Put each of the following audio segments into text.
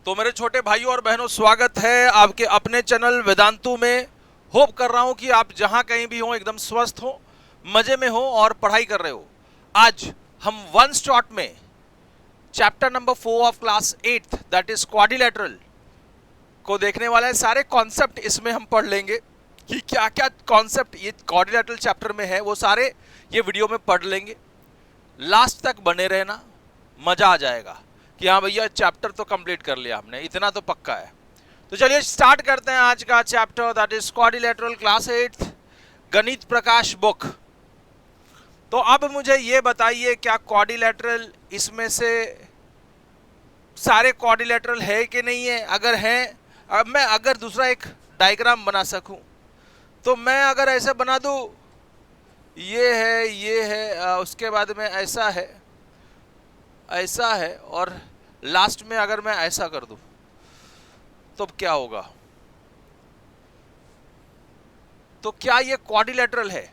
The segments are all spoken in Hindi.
तो मेरे छोटे भाइयों और बहनों, स्वागत है आपके अपने चैनल वेदांतु में। होप कर रहा हूं कि आप जहां कहीं भी हो एकदम स्वस्थ हो, मजे में हो और पढ़ाई कर रहे हो। आज हम वन शॉट में chapter number 4 of class 8 that is quadrilateral को देखने वाले हैं। सारे कॉन्सेप्ट इसमें हम पढ़ लेंगे कि क्या क्या कॉन्सेप्ट ये क्वाड्रिलेटरल चैप्टर में है, वो सारे ये वीडियो में पढ़ लेंगे। लास्ट तक बने रहना, मजा आ जाएगा कि हाँ भैया चैप्टर तो कंप्लीट कर लिया हमने, इतना तो पक्का है। तो चलिए स्टार्ट करते हैं आज का chapter that is quadrilateral class 8 गणित प्रकाश बुक। तो अब मुझे ये बताइए, क्या क्वाड्रिलेटरल इसमें से सारे क्वाड्रिलेटरल है कि नहीं है? अगर है, अब मैं अगर दूसरा एक डायग्राम बना सकूं तो मैं अगर ऐसे बना दूं, ये है उसके बाद में ऐसा है और लास्ट में अगर मैं ऐसा कर दूं तो क्या होगा? तो क्या ये क्वाड्रिलेटरल है?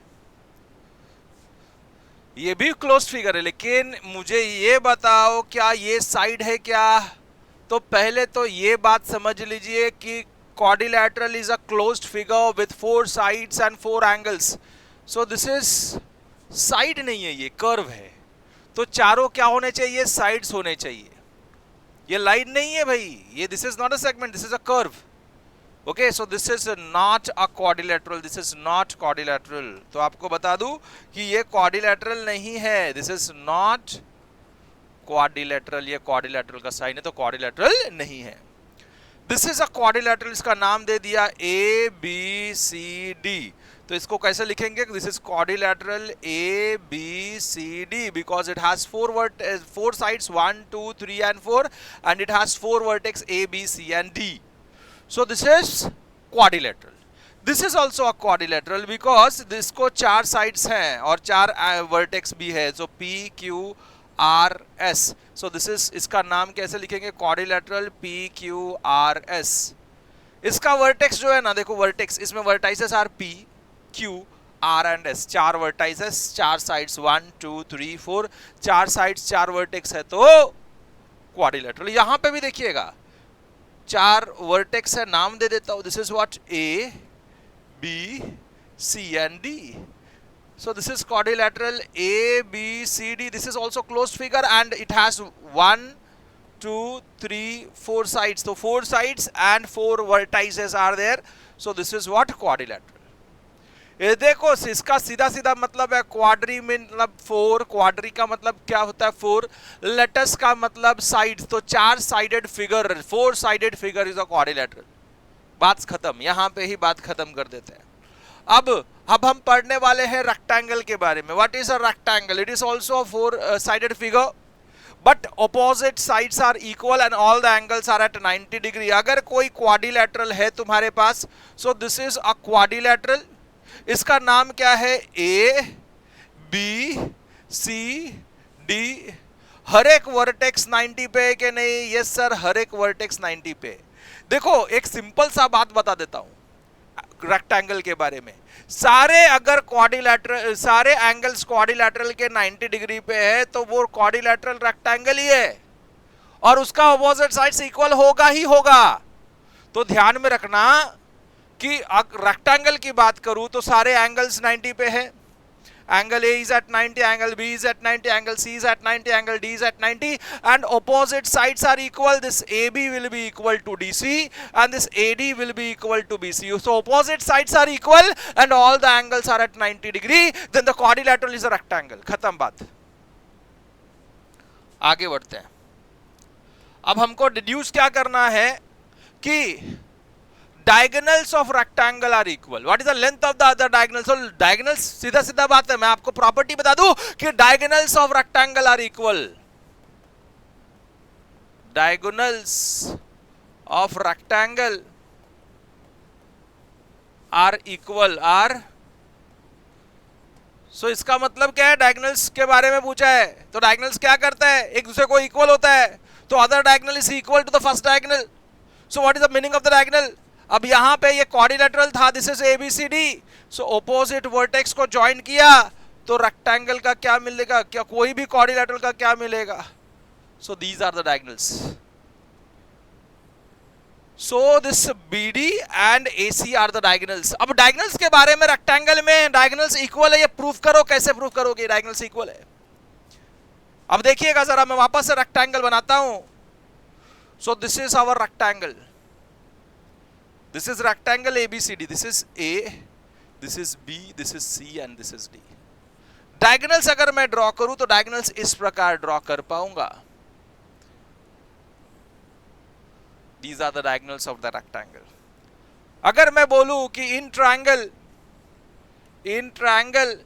ये भी क्लोज्ड फिगर है, लेकिन मुझे ये बताओ क्या ये साइड है क्या? तो पहले तो ये बात समझ लीजिए कि quadrilateral is a closed figure with 4 sides and 4 angles. So this is side नहीं है, ये कर्व है। तो चारों क्या होने चाहिए? साइड्स होने चाहिए। ये लाइन नहीं है भाई, ये this is not a segment, this is a curve. Okay, so this is not a quadrilateral, this is not quadrilateral. तो आपको बता दूं कि ये क्वाड्रिलेटरल नहीं है, दिस इज नॉट क्वाड्रिलेटरल। ये क्वाड्रिलेटरल का साइन है तो क्वाड्रिलेटरल नहीं है। दिस इज अ क्वाड्रिलेटरल, इसका नाम दे दिया ए बी सी डी। तो इसको कैसे लिखेंगे? This is quadrilateral A B C D because it has 4 sides 1 2 3 and 4 and it has 4 vertex A B C and D. So this is quadrilateral. This is also a quadrilateral because इसको 4 साइड्स हैं और 4 वर्टेक्स भी है। So P Q R S. So this is, इसका नाम कैसे लिखेंगे? Quadrilateral P Q R S. इसका वर्टेक्स जो है ना, देखो वर्टेक्स, इसमें vertices are P Q R and S, 4 vertices, 4 sides 1 2 3 4, 4 sides 4 vertex है तो क्वाड्रिलेटरल। यहां पे भी देखिएगा 4 वर्टेक्स है, नाम दे देता हूं, this is what A B C and D. So this is quadrilateral A B C D. This is also closed figure and it has 1 2 3 4 sides. So 4 sides and 4 vertices are there. So this is what quadrilateral. ये देखो, इसका सीधा सीधा मतलब है क्वाड्री में मतलब 4, क्वाड्री का मतलब क्या होता है 4, लेटस का मतलब साइड्स, तो 4 sided figure, 4 sided figure is a quadrilateral. बात खत्म, यहां पे ही बात खत्म कर देते हैं। अब हम पढ़ने वाले हैं रेक्टेंगल के बारे में। What is a rectangle? It is also 4 sided figure but opposite sides are equal and all the angles are at 90 degree. अगर कोई क्वाड्रिलेटरल है तुम्हारे पास, so this is a quadrilateral. इसका नाम क्या है? ए बी सी डी। हर एक वर्टेक्स 90 पे है कि नहीं? यस सर, हर एक वर्टेक्स 90 पे। देखो एक सिंपल सा बात बता देता हूं रेक्टेंगल के बारे में। सारे अगर क्वाड्रिलेटरल, सारे एंगल्स क्वाड्रिलेटरल के 90 डिग्री पे है तो वो क्वाड्रिलेटरल रेक्टेंगल ही है और उसका ऑपोजिट साइड्स इक्वल होगा ही होगा। तो ध्यान में रखना कि रेक्टेंगल की बात करूं तो सारे एंगल्स 90 पे है। Angle A is at 90, angle B is at 90, angle C is at 90, angle D is at 90 and opposite sides are equal. This AB will be equal to DC and this AD will be equal to BC. So opposite sides are equal and all the angles are at 90 degree. Then the quadrilateral is a rectangle. खत्म बात। आगे बढ़ते हैं। अब हमको डिड्यूस क्या करना है कि diagonals of rectangle are equal. What is the length of the other diagonal? So diagonals, सीधा सीधा बात है, मैं आपको प्रॉपर्टी बता दूं कि diagonals of rectangle are equal. Diagonals of rectangle are equal are, so इसका मतलब क्या है? diagonals के बारे में पूछा है तो diagonals क्या करता है? एक दूसरे को इक्वल होता है, तो other diagonal is equal to the first diagonal. So what is the meaning of the diagonal? अब यहां पे ये क्वाड्रिलेटरल था, this is ABCD. So opposite vertex को ज्वाइन किया तो रेक्टेंगल का क्या मिलेगा? क्या कोई भी क्वाड्रिलेटरल का क्या मिलेगा? So these are the diagonals. So this BD and AC are the diagonals. अब डायगोनल्स के बारे में, रेक्टेंगल में डायगोनल्स इक्वल है, ये प्रूफ करो. कैसे प्रूफ करोगे डायगोनल्स इक्वल है? अब देखिएगा जरा, मैं वापस से रेक्टेंगल बनाता हूं. So this is our rectangle. This is rectangle ABCD. This is A, this is B, this is C and this is D. Diagonals अगर मैं ड्रॉ करूं तो डायगोनल्स इस प्रकार ड्रॉ कर पाऊंगा. These are the diagonals of the rectangle. अगर मैं बोलूं कि in triangle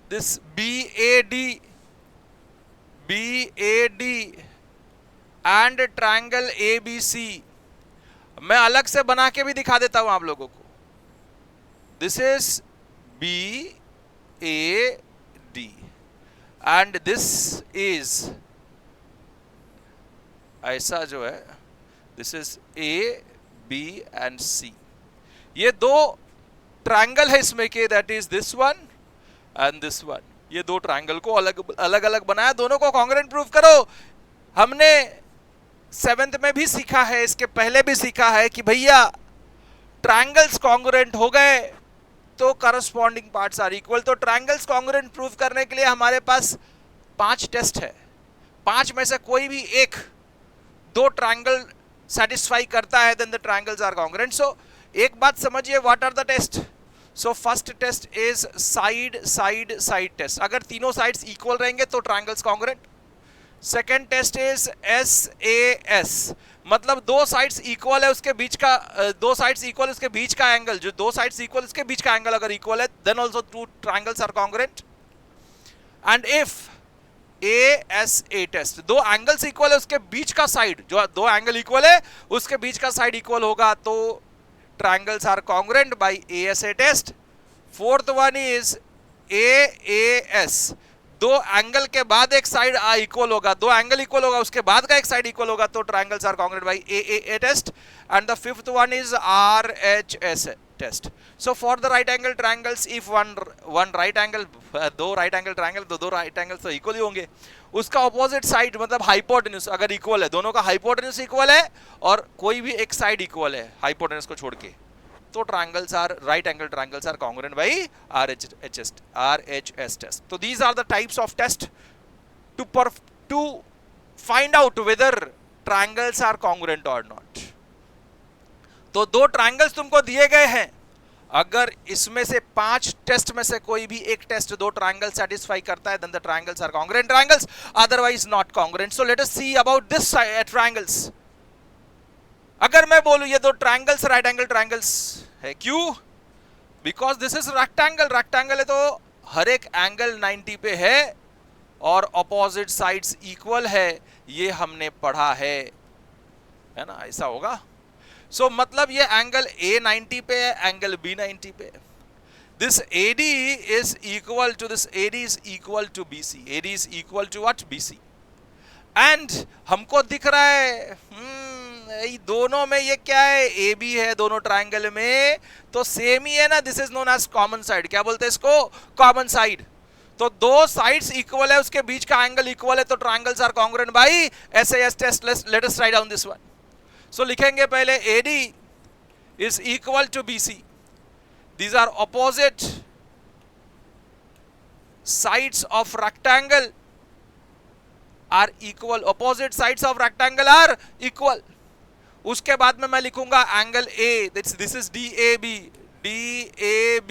this BAD and triangle ABC, मैं अलग से बना के भी दिखा देता हूं आप लोगों को. This is BAD and this is ऐसा जो है, this is A, B and C. ये दो ट्रायंगल है इसमें के, that is this one and this one. ये दो ट्रायंगल को अलग अलग बनाया, दोनों को कॉन्ग्रुएंट प्रूफ करो. हमने 7th में भी सीखा है, इसके पहले भी सीखा है कि भैया ट्रायंगल्स कॉन्ग्रुएंट हो गए तो करस्पॉन्डिंग पार्ट्स आर इक्वल. तो ट्रायंगल्स कॉन्ग्रुएंट प्रूफ करने के लिए हमारे पास 5 टेस्ट है. 5 में से कोई भी एक दो ट्रायंगल satisfy करता है, then the triangles are congruent. So एक बात समझिए, what are the test? So first test is side test. अगर तीनों sides equal रहेंगे तो triangles congruent. Second test is SAS, मतलब दो sides equal है, उसके बीच का दो sides equal उसके बीच का एंगल, जो दो sides equal उसके बीच का एंगल अगर equal है, then also two triangles are congruent. And if ASA test, दो एंगल्स इक्वल है, उसके बीच का साइड, जो दो एंगल इक्वल है उसके बीच का साइड इक्वल होगा तो triangles are congruent by ASA test. Fourth one is AAS, दो एंगल के बाद एक साइड इक्वल होगा, दो एंगल इक्वल होगा उसके बाद का एक साइड इक्वल होगा तो triangles are congruent by AAA test. And the fifth one is RHS test. So for the right angle triangles, if one right angle, दो right angle triangle, तो दो right angles तो equal ही होंगे. उसका opposite side मतलब hypotenuse अगर equal है, दोनों का hypotenuse equal है और कोई भी एक side equal है hypotenuse को छोड़ के, तो triangles are, right angle triangles are congruent by RHS test. So these are the types of test to find out whether triangles are congruent or not. तो दो triangles तुमको दिए गए हैं, अगर इसमें से 5 टेस्ट में से कोई भी एक टेस्ट दो ट्रायंगल सेटिस्फाई करता है, then the triangles are congruent triangles, otherwise not congruent. So let us see about this triangles. अगर मैं बोलूं ये दो ट्रायंगल्स राइट एंगल ट्रायंगल्स है, क्यों? बिकॉज दिस इज रेक्टेंगल है तो हर एक एंगल 90 पे है और अपोजिट साइड्स इक्वल है, ये हमने पढ़ा है ना, ऐसा होगा. सो मतलब ये एंगल A 90 पे है, एंगल B 90 पे है. This AD is equal to this, AD is equal to BC. AD is equal to what? BC. And हमको दिख रहा है दोनों में ये क्या है, AB है दोनों ट्रायंगल में, तो सेम ही है ना. This is known as common side. क्या बोलते हैं इसको? Common side. तो दो साइड्स इक्वल है, उसके बीच का एंगल इक्वल है, तो triangles are congruent by SAS test. Let us write down this one. So लिखेंगे पहले AD is equal to BC. These are opposite sides of rectangle are equal. Opposite sides of rectangle are equal. उसके बाद में मैं लिखूंगा angle A, this is DAB. DAB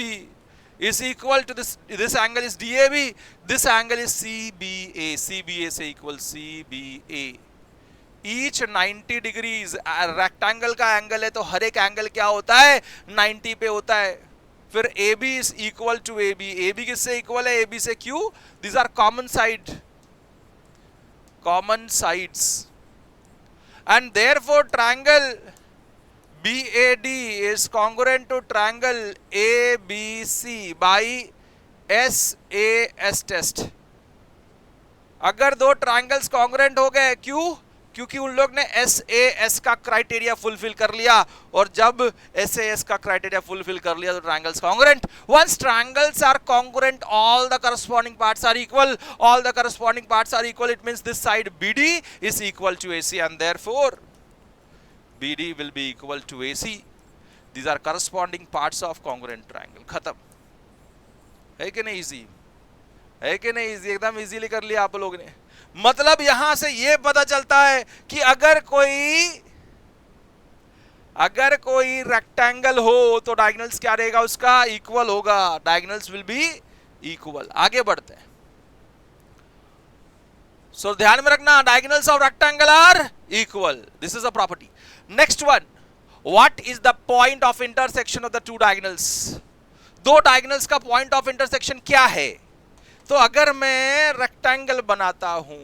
is equal to this angle is DAB. This angle is CBA. CBA से equal CBA. Each 90 degrees rectangle का एंगल है तो हर एक एंगल क्या होता है, 90 पे होता है. फिर AB is equal to AB. AB किससे इक्वल है? AB से. क्यों? This are common side, common sides, and therefore triangle BAD is congruent to triangle ABC by SAS test. अगर दो ट्रायंगल्स कॉन्ग्रुएंट हो गए, क्यों? क्योंकि उन लोग ने SAS का क्राइटेरिया फुलफिल कर लिया, और जब SAS का क्राइटेरिया फुलफिल कर लिया तो triangles congruent. Once triangles are congruent, all the corresponding parts are equal. All the corresponding parts are equal, it means this side BD is equal to AC, and therefore BD will be equal to AC. These are corresponding parts of congruent triangle. खत्म है कि नहीं? इजी है कि नहीं? इजी, एकदम इजीली कर लिया आप लोग ने। मतलब यहां से ये पता चलता है कि अगर कोई रेक्टेंगल हो तो डायगोनल्स क्या रहेगा उसका? इक्वल होगा। Diagonals will be equal. आगे बढ़ते हैं। सो ध्यान में रखना, diagonals of rectangle are equal. This is a property. Next one, what is the point of intersection of the two diagonals? दो डायगोनल्स का पॉइंट ऑफ इंटरसेक्शन क्या है? तो अगर मैं रेक्टेंगल बनाता हूं,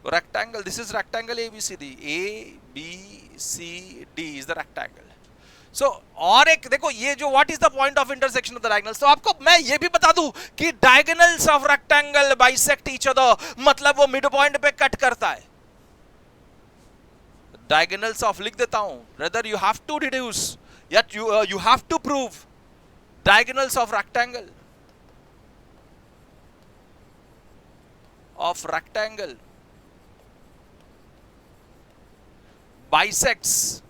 rectangle, this is rectangle ABCD, ABCD is the rectangle. So और एक देखो, ये जो what is the point of intersection of the diagonals, तो आपको मैं ये भी बता दूं कि diagonals of rectangle bisect each other, मतलब वो मिड पॉइंट पे कट करता है। डायगोनल्स ऑफ लिख देता हूं, rather you have to deduce, yet you have to prove diagonals of rectangle bisects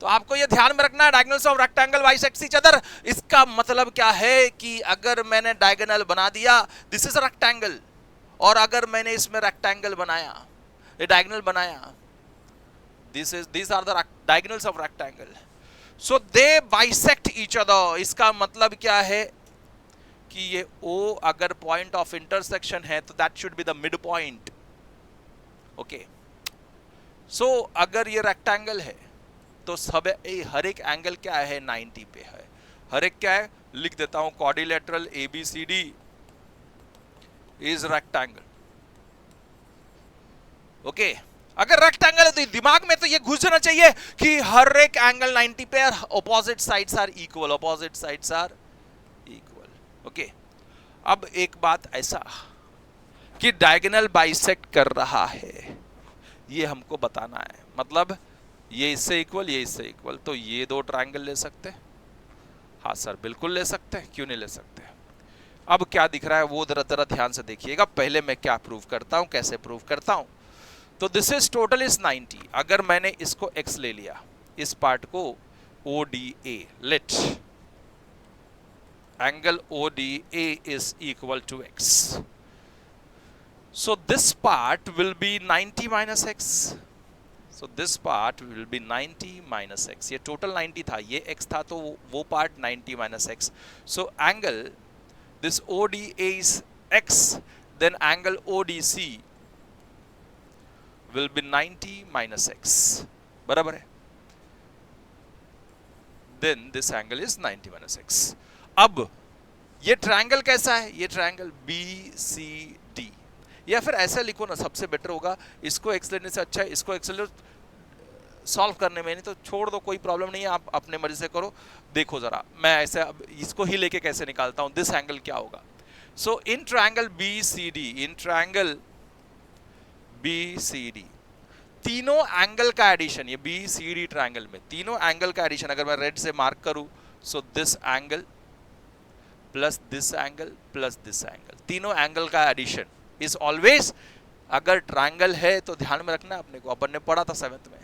तो आपको ये ध्यान में रखना है, diagonals of rectangle bisects each other. इसका मतलब क्या है कि अगर मैंने डायगोनल बना दिया, दिस इज अ रेक्टेंगल, और अगर मैंने इसमें रेक्टेंगल बनाया, ये डायगोनल बनाया, these are the diagonals of rectangle, so they bisect each other। इसका मतलब क्या है कि ये O अगर पॉइंट ऑफ इंटरसेक्शन है तो that should be the mid point. Okay, so अगर ये रेक्टेंगल है तो सब हर एक एंगल क्या है? 90 पे है। हर एक क्या है? लिख देता हूं, quadrilateral ABCD is rectangle. Okay, अगर रेक्टेंगल है तो दिमाग में तो ये घुस जाना चाहिए कि हर एक एंगल 90 पे, opposite sides are equal, opposite sides are equal. Okay, अब एक बात ऐसा कि डायगोनल बाइसेक्ट कर रहा है, ये हमको बताना है। मतलब ये इससे इक्वल, ये इससे इक्वल, तो ये दो ट्रायंगल ले सकते हैं? हाँ सर, बिल्कुल ले सकते हैं, क्यों नहीं ले सकते? अब क्या दिख रहा है वो जरा ध्यान से देखिएगा। पहले मैं क्या प्रूव करता हूं, कैसे प्रूव करता हूं। तो दिस इज टोटल इज 90। अगर मैंने इसको x ले लिया, इस पार्ट को ODA, let angle ODA is equal to x, so this part will be 90 minus x, so this part will be 90 minus x। ये टोटल 90 था, ये x था, तो वो part 90 minus x। so angle this ODA is x, then angle ODC will be 90 minus x, बराबर है? then this angle is 90 minus x। अब ये ट्रायंगल कैसा है? ये ट्रायंगल BCD, या फिर ऐसा लिखो ना, सबसे बेटर होगा। इसको x लेने से अच्छा है इसको x ले सॉल्व करने में, नहीं तो छोड़ दो, कोई प्रॉब्लम नहीं है, आप अपने मर्जी से करो। देखो जरा, मैं ऐसे अब इसको ही लेके कैसे निकालता हूं। दिस एंगल क्या होगा? So in triangle BCD, in triangle BCD तीनों एंगल का एडिशन, ये BCD ट्रायंगल में तीनों एंगल का एडिशन अगर मैं रेड से मार्क करूं, so this angle plus this angle plus this angle, तीनों एंगल का एडिशन इज ऑलवेज, अगर ट्रायंगल है तो ध्यान में रखना, अपने को अपन ने पढ़ा था 7th में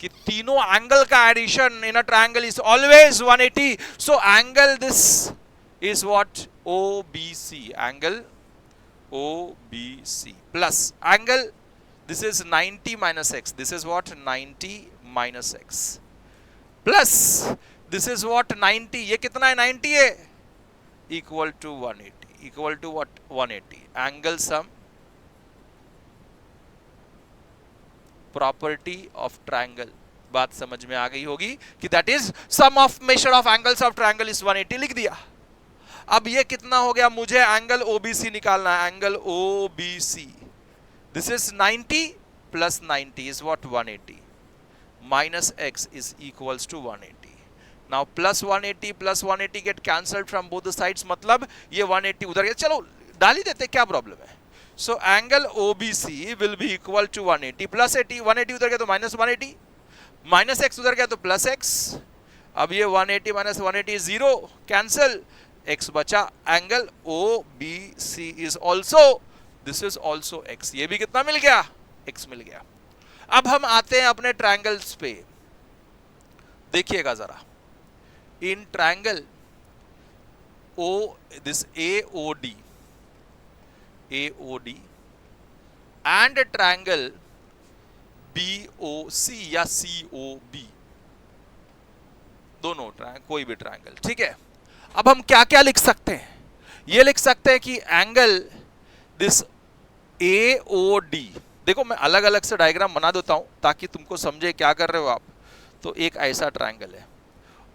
कि तीनों एंगल का addition in a triangle is always 180। So angle this is what? OBC, angle OBC plus angle this is 90 minus x, this is what? 90 minus x plus this is what? 90, ये कितना है? 90 है, equal to 180, equal to what? 180। Angle sum, property of triangle, बात समझ में आ गई होगी कि that is sum of measure of angles of triangle is 180, लिख दिया। अब ये कितना हो गया? मुझे एंगल OBC निकालना है, angle OBC this is 90 plus 90 is what? 180 minus x is equals to 180। Now plus 180 get cancelled from both the sides, मतलब ये 180 उधर गया, चलो डाल ही देते, क्या प्रॉब्लम है? So angle OBC will be equal to 180 plus 80, 180 उधर गया तो माइनस 180, माइनस x उधर गया तो प्लस x। अब ये 180 माइनस 180 0 कैंसल, x बचा, angle O B C is also, this is also x, ये भी कितना मिल गया, x मिल गया। अब हम आते हैं अपने ट्रायंगल्स पे, देखिएगा जरा, in triangle O this AOD and triangle BOC या COB, दोनों कोई भी ट्रायंगल, ठीक है। अब हम क्या क्या लिख सकते हैं, ये लिख सकते हैं कि एंगल दिस AOD, देखो मैं अलग अलग से डायग्राम बना देता हूं ताकि तुमको समझे क्या कर रहे हो आप। तो एक ऐसा ट्रायंगल है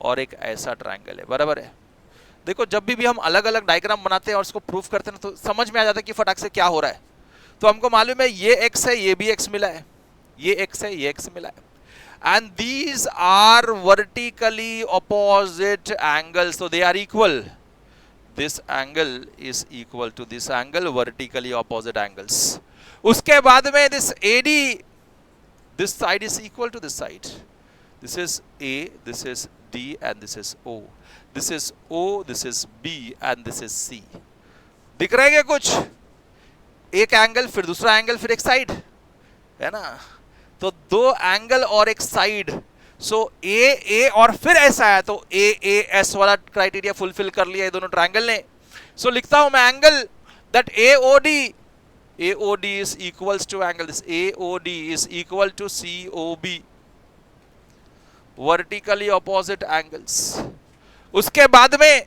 और एक ऐसा ट्रायंगल है, बराबर है। देखो जब भी हम अलग अलग डायग्राम बनाते हैं और उसको प्रूफ करते हैं तो समझ में आ जाता है कि फटाक से क्या हो रहा है। तो हमको मालूम है ये x है, ये भी x मिला है, ये x है, ये x मिला है, and these are vertically opposite angles, so they are equal. This angle is equal to this angle, vertically opposite angles. उसके बाद में this AD, this side is equal to this side. This is A, this is D and this is O. This is O, this is B and this is C. दिख रहा है क्या कुछ, एक एंगल फिर दूसरा एंगल फिर एक साइड, है ना। तो दो एंगल और एक साइड, सो ए और फिर ऐसा है, तो AS वाला क्राइटेरिया फुलफिल कर लिया है दोनों ट्रायंगल ने। सो लिखता हूं मैं angle that AOD is equals to angle, this AOD is equal to COB, vertically opposite angles। उसके बाद में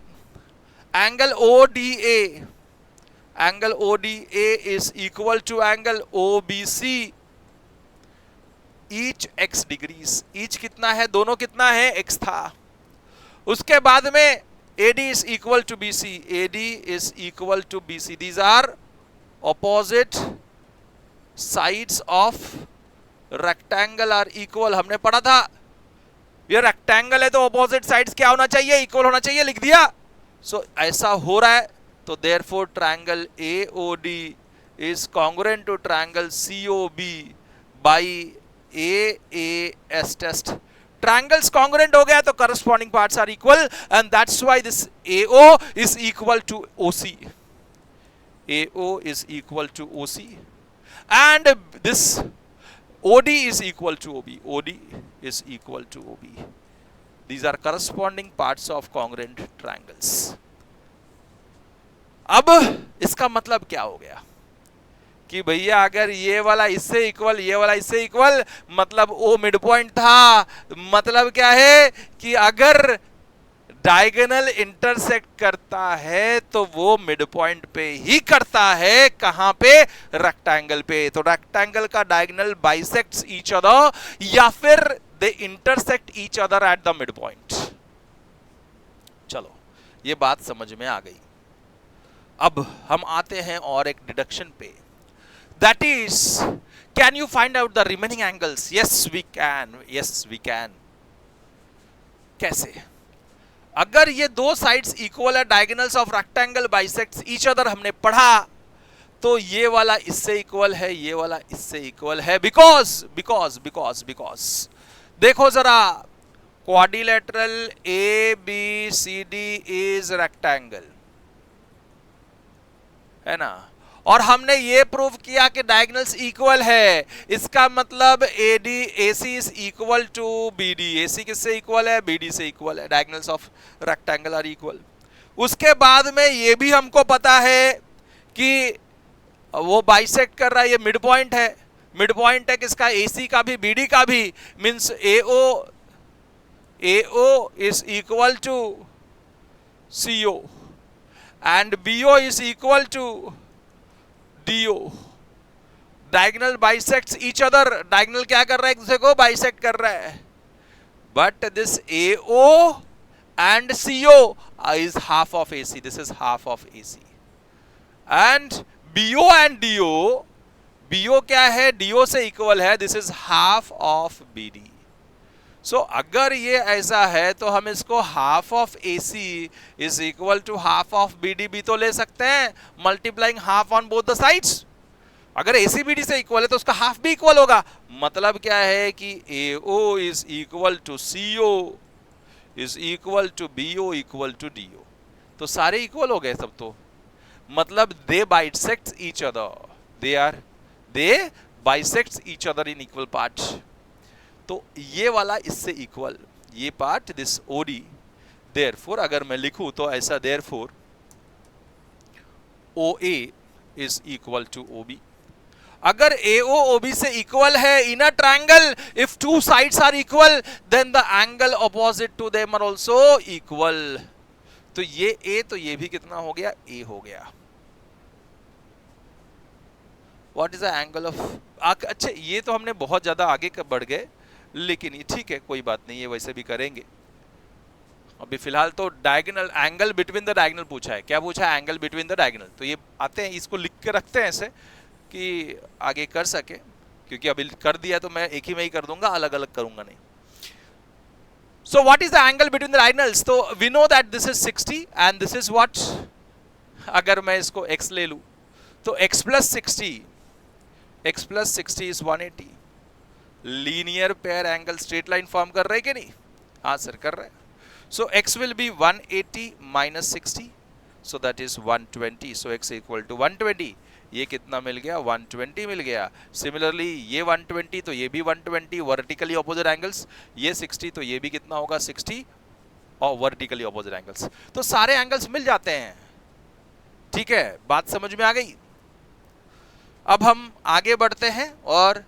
angle ODA is equal to angle OBC, each x degrees, each कितना है, दोनों कितना है, x था। उसके बाद में AD is equal to BC, these are opposite sides of rectangle are equal, हमने पढ़ा था ये रेक्टेंगल है तो ऑपोजिट साइड्स क्या होना चाहिए, इक्वल होना चाहिए, लिख दिया। सो ऐसा हो रहा है, तो therefore triangle AOD is congruent to triangle COB by AAS test. Triangles congruent हो गया तो corresponding parts are equal and that's why this AO is equal to OC, AO is equal to OC and this OD is equal to OB, OD is equal to OB. These are corresponding parts of congruent triangles. अब इसका मतलब क्या हो गया कि भैया अगर ये वाला इससे इक्वल, ये वाला इससे इक्वल, मतलब O मिड पॉइंट था, मतलब क्या है कि अगर डायगोनल इंटरसेक्ट करता है तो वो मिड पॉइंट पे ही करता है, कहां पे, रेक्टेंगल पे। तो रेक्टेंगल का डायगोनल बाइसेक्ट्स ईच अदर या फिर they intersect each other at the mid point. चलो ये बात समझ में आ गई। अब हम आते हैं और एक डिडक्शन पे, that is can you find out the remaining angles. Yes we can. कैसे, अगर ये दो साइड्स इक्वल है, diagonals of rectangle bisects each other हमने पढ़ा, तो ये वाला इससे इक्वल है, ये वाला इससे इक्वल है, बिकॉज देखो जरा, क्वाड्रिलेटरल ABCD इज रेक्टेंगल, है ना, और हमने ये प्रूव किया कि डायगोनल्स इक्वल है। इसका मतलब AC is equal to BD, AC किससे इक्वल है, BD से इक्वल है, diagonals of rectangle are equal. उसके बाद में ये भी हमको पता है कि वो बाइसेक्ट कर रहा है, ये मिड पॉइंट है किसका, AC का भी BD का भी, means AO is equal to CO and BO is equal to DO। Diagonal bisects each other, diagonal क्या कर रहा है, एक दूसरे को बाइसेक्ट कर रहा है, but this AO and CO is half of AC, this is half of AC, and BO and DO, BO क्या है, DO से इक्वल है, this is half of BD। सो अगर ये ऐसा है तो हम इसको half of AC is equal to half of BD भी तो ले सकते हैं, multiplying half on both the sides. अगर AC BD से इक्वल है तो उसका हाफ भी इक्वल होगा, मतलब क्या है कि AO is equal to CO is equal to BO equal to DO। तो सारे इक्वल हो गए सब, तो मतलब they bisect each other, they bisect each other in equal part. तो ये वाला इससे इक्वल, ये पार्ट दिस ओडी, देयरफॉर अगर मैं लिखूं तो ऐसा, therefore OA is equal to OB। अगर AO OB से इक्वल है in a triangle, if two sides are equal then the angle opposite to them are also equal. तो ये A, तो ये भी कितना हो गया, A हो गया। What is the angle of, अच्छा ये तो हमने बहुत ज्यादा आगे बढ़ गए, लेकिन ये ठीक है, कोई बात नहीं, ये वैसे भी करेंगे। अभी फिलहाल तो diagonal, angle between the diagonal पूछा है, क्या पूछा है, एंगल बिटवीन द डायगोनल। तो ये आते हैं, इसको लिख के रखते हैं ऐसे कि आगे कर सके, क्योंकि अभी कर दिया तो मैं एक ही में ही कर दूंगा, अलग अलग करूंगा नहीं। So what is the angle between the diagonals, तो we know that this is 60 and this is what, अगर मैं इसको x ले लूं तो x plus 60 is 180। Linear pair angle straight line form कर रहे हैं कि नहीं, हाँ सर कर रहे हैं। So x will be 180 minus 60, so that is 120, so x equal to 120। ये कितना मिल गया, 120 मिल गया। सिमिलरली ये 120 तो ये भी 120, वर्टिकली ऑपोजिट एंगल्स, ये 60 तो ये भी कितना होगा, 60 और वर्टिकली ऑपोजिट एंगल्स, तो सारे एंगल्स मिल जाते हैं। ठीक है, बात समझ में आ गई। अब हम आगे बढ़ते हैं और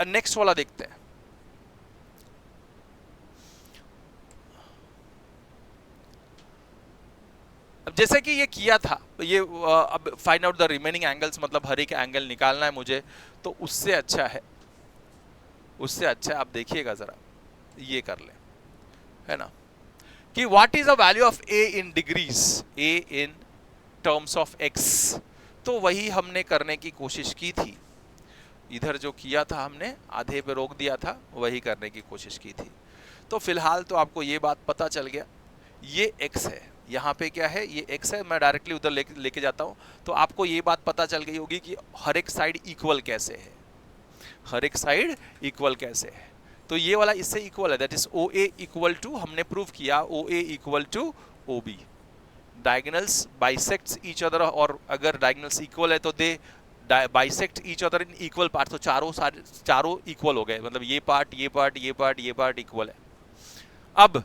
नेक्स्ट वाला देखते हैं। अब जैसे कि ये किया था, ये अब find out the remaining angles, मतलब हर एक एंगल निकालना है मुझे, तो उससे अच्छा है, आप देखिएगा जरा, ये कर ले, है ना, कि what is the value of a in degrees, a in terms of x। तो वही हमने करने की कोशिश की थी, इधर जो किया था हमने आधे पे रोक दिया था, वही करने की कोशिश की थी। तो फिलहाल तो आपको ये बात पता चल गया, ये x है, यहाँ पे क्या है, ये x है, मैं डायरेक्टली उधर लेके जाता हूँ। तो आपको ये बात पता चल गई होगी कि हर एक साइड इक्वल कैसे है, हर एक साइड इक्वल कैसे है। तो ये वाला इससे इक्वल है, that is OA equal to, हमने प्रूव किया OA equal to OB। Diagonals bisects each other, और अगर डायगोनल्स इक्वल है तो they bisect each other in equal part, तो चारों इक्वल हो गए, मतलब ये पार्ट, ये पार्ट, ये पार्ट, ये पार्ट इक्वल है। अब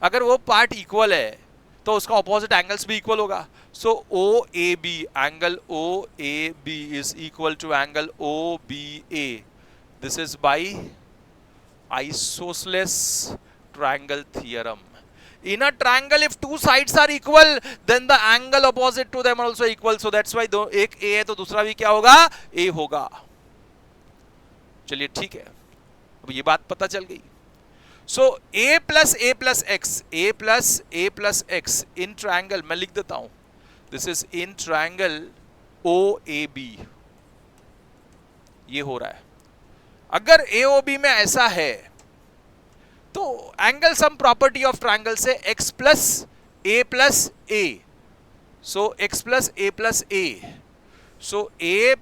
अगर वो पार्ट इक्वल है तो उसका ऑपोजिट एंगल्स भी इक्वल होगा। So OAB, angle OAB is equal to angle OBA। This is by isosceles triangle theorem. In a triangle, if two sides are equal, then the angle opposite to them are also equal. So that's why एक A है तो दूसरा भी क्या होगा, A होगा। चलिए ठीक है, अब ये बात पता चल गई। So A plus A plus X, A plus A plus X in triangle, मैं लिख देता हूं, this is in triangle OAB, ये हो रहा है। अगर AOB में ऐसा है तो angle sum property of triangle से x plus a plus a, so x plus a plus a, so a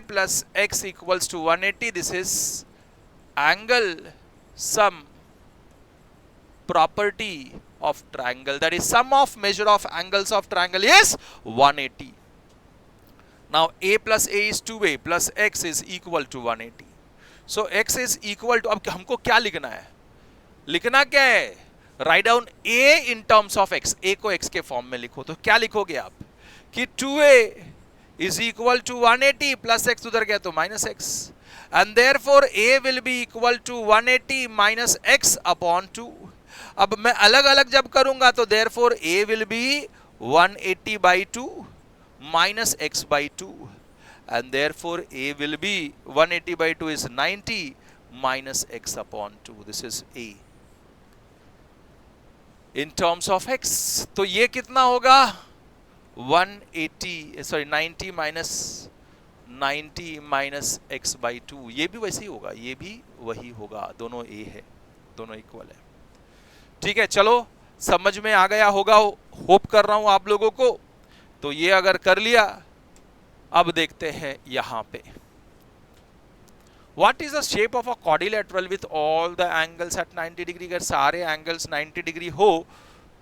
plus x equals to 180। This is angle sum property of triangle, that is sum of measure of angles of triangle is 180। Now a plus a is 2a plus x is equal to 180। So x is equal to, अब हमको क्या लिखना है, लिखना क्या है, right down a in terms of x, a को x के फॉर्म में लिखो। तो क्या लिखोगे आप कि 2a is equal to 180 plus x उधर गया तो minus x, and therefore a will be equal to 180 minus x upon 2। अब मैं अलग अलग जब करूंगा तो therefore a will be 180 by 2 minus x by 2, and therefore a will be 180 by 2 is 90 minus x upon 2। This is a in terms of x। तो ये कितना होगा, 90 माइनस x बाई 2, ये भी वैसे ही होगा, ये भी वही होगा, दोनों a है, दोनों इक्वल है। ठीक है, चलो समझ में आ गया होगा, होप कर रहा हूं आप लोगों को। तो ये अगर कर लिया, अब देखते हैं यहां पे, What is the shape of a quadrilateral with all the angles at 90 degree. अगर सारे एंगल्स 90 डिग्री हो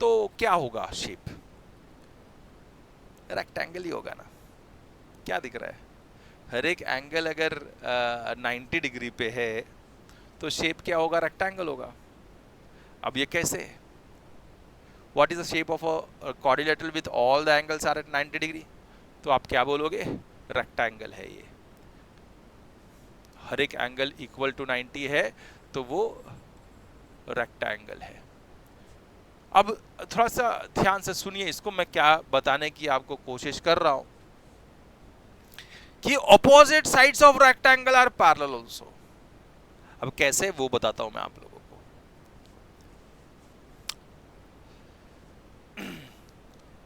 तो क्या होगा शेप, रेक्टेंगल ही होगा ना, क्या दिख रहा है? हर एक एंगल अगर 90 डिग्री पे है तो शेप क्या होगा? रेक्टेंगल होगा। अब ये कैसे? What is the shape of a quadrilateral with all the angles are at 90 degree? तो आप क्या बोलोगे? रेक्टेंगल है ये। हर एक एंगल इक्वल टू 90 है तो वो रेक्टेंगल है। अब थोड़ा सा ध्यान से सुनिए इसको, मैं क्या बताने की आपको कोशिश कर रहा हूं कि opposite sides of rectangle are parallel also. अब कैसे वो बताता हूं मैं आप लोगों को।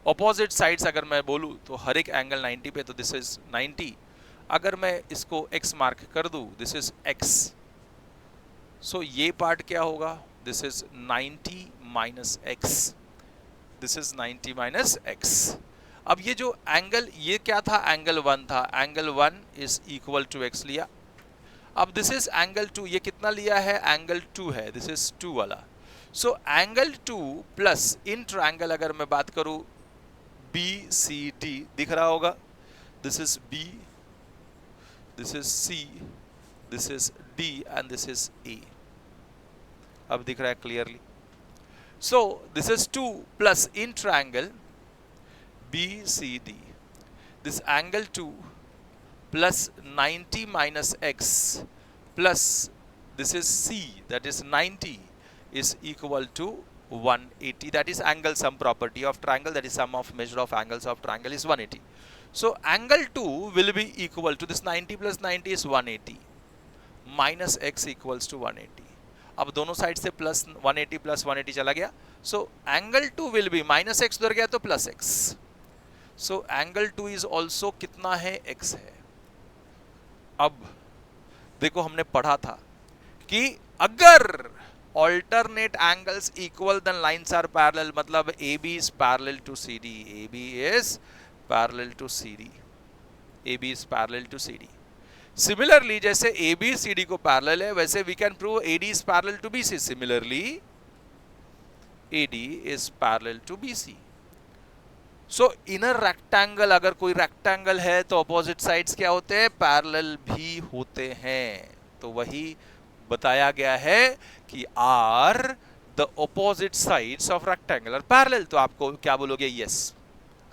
ऑपोजिट साइड्स अगर मैं बोलूं तो हर एक एंगल 90 पे, तो दिस इज 90। अगर मैं इसको x मार्क कर दूं, दिस इज x, सो ये पार्ट क्या होगा? This is 90 minus x, this is 90 minus x। अब ये जो एंगल, ये क्या था? एंगल 1 था। Angle 1 is equal to x लिया। अब दिस इज एंगल 2, ये कितना लिया है? एंगल 2 है, दिस इज 2 वाला। So angle 2 plus in triangle अगर मैं बात करूं BCD, दिख रहा होगा, this is B, this is C, this is D and this is A। अब दिख रहा है clearly? So this is 2 plus in triangle BCD, this angle 2 plus 90 minus x plus this is C, that is 90, is equal to 180. That is angle sum property of triangle, that is sum of measure of angles of triangle is 180. So angle 2 will be equal to this 90 plus 90 is 180 minus x equals to 180. अब दोनों साइड से प्लस 180 प्लस 180 चला गया, so angle 2 will be minus x उधर गया तो plus x, so angle 2 is also कितना है? x है। अब देखो हमने पढ़ा था कि अगर alternate angles equal then lines are parallel, मतलब AB is parallel to CD, AB is parallel to CD, AB is parallel to CD। Similarly जैसे AB CD को parallel है, वैसे we can prove AD is parallel to BC। Similarly AD is parallel to BC। So inner rectangle, अगर कोई रेक्टेंगल है तो अपोजिट साइड्स क्या होते हैं? पैरेलल भी होते हैं। तो वही बताया गया है कि are the opposite sides of rectangle are parallel. तो आपको क्या बोलोगे? यस।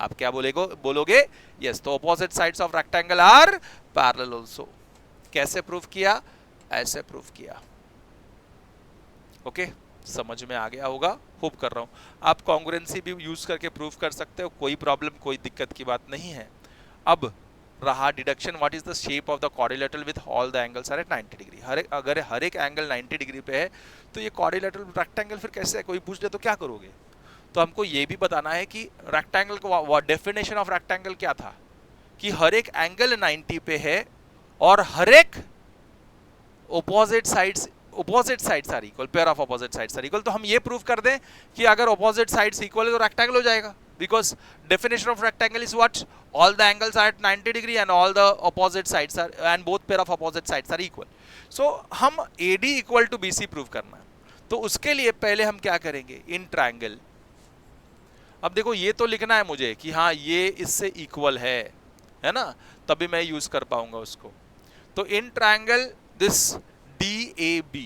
आप क्या बोलोगे? यस। तो opposite sides of rectangle are parallel also. कैसे प्रूव किया? ऐसे प्रूव किया। ओके, समझ में आ गया होगा, होप कर रहा हूं। आप कॉन्ग्रुएंसी भी यूज करके प्रूव कर सकते हो, कोई प्रॉब्लम, कोई दिक्कत की बात नहीं है। अब रहा deduction, what is the shape of the quadrilateral with all the angles are at 90 degree. अगर हर एक एंगल 90 डिग्री पे है तो ये क्वाड्रिलेटरल रेक्टेंगल फिर कैसे है? कोई पूछ ले तो क्या करोगे? तो हमको ये भी बताना है कि रेक्टेंगल को डेफिनेशन ऑफ रेक्टेंगल क्या था, कि हर एक एंगल 90 पे है और हर एक opposite sides are equal, pair of opposite sides are equal. तो हम ये प्रूव कर दें कि अगर ऑपोजिट साइड्स इक्वल है तो रेक्टेंगल हो जाएगा, because definition of rectangle is what? All the angles are at 90 degree and all the opposite sides are and both pair of opposite sides are equal. So हम AD equal to BC prove करना है, तो उसके लिए पहले हम क्या करेंगे? इन ट्रायंगल, अब देखो ये तो लिखना है मुझे कि हाँ ये इससे इक्वल है ना, तभी मैं यूज कर पाऊंगा उसको। तो in triangle this DAB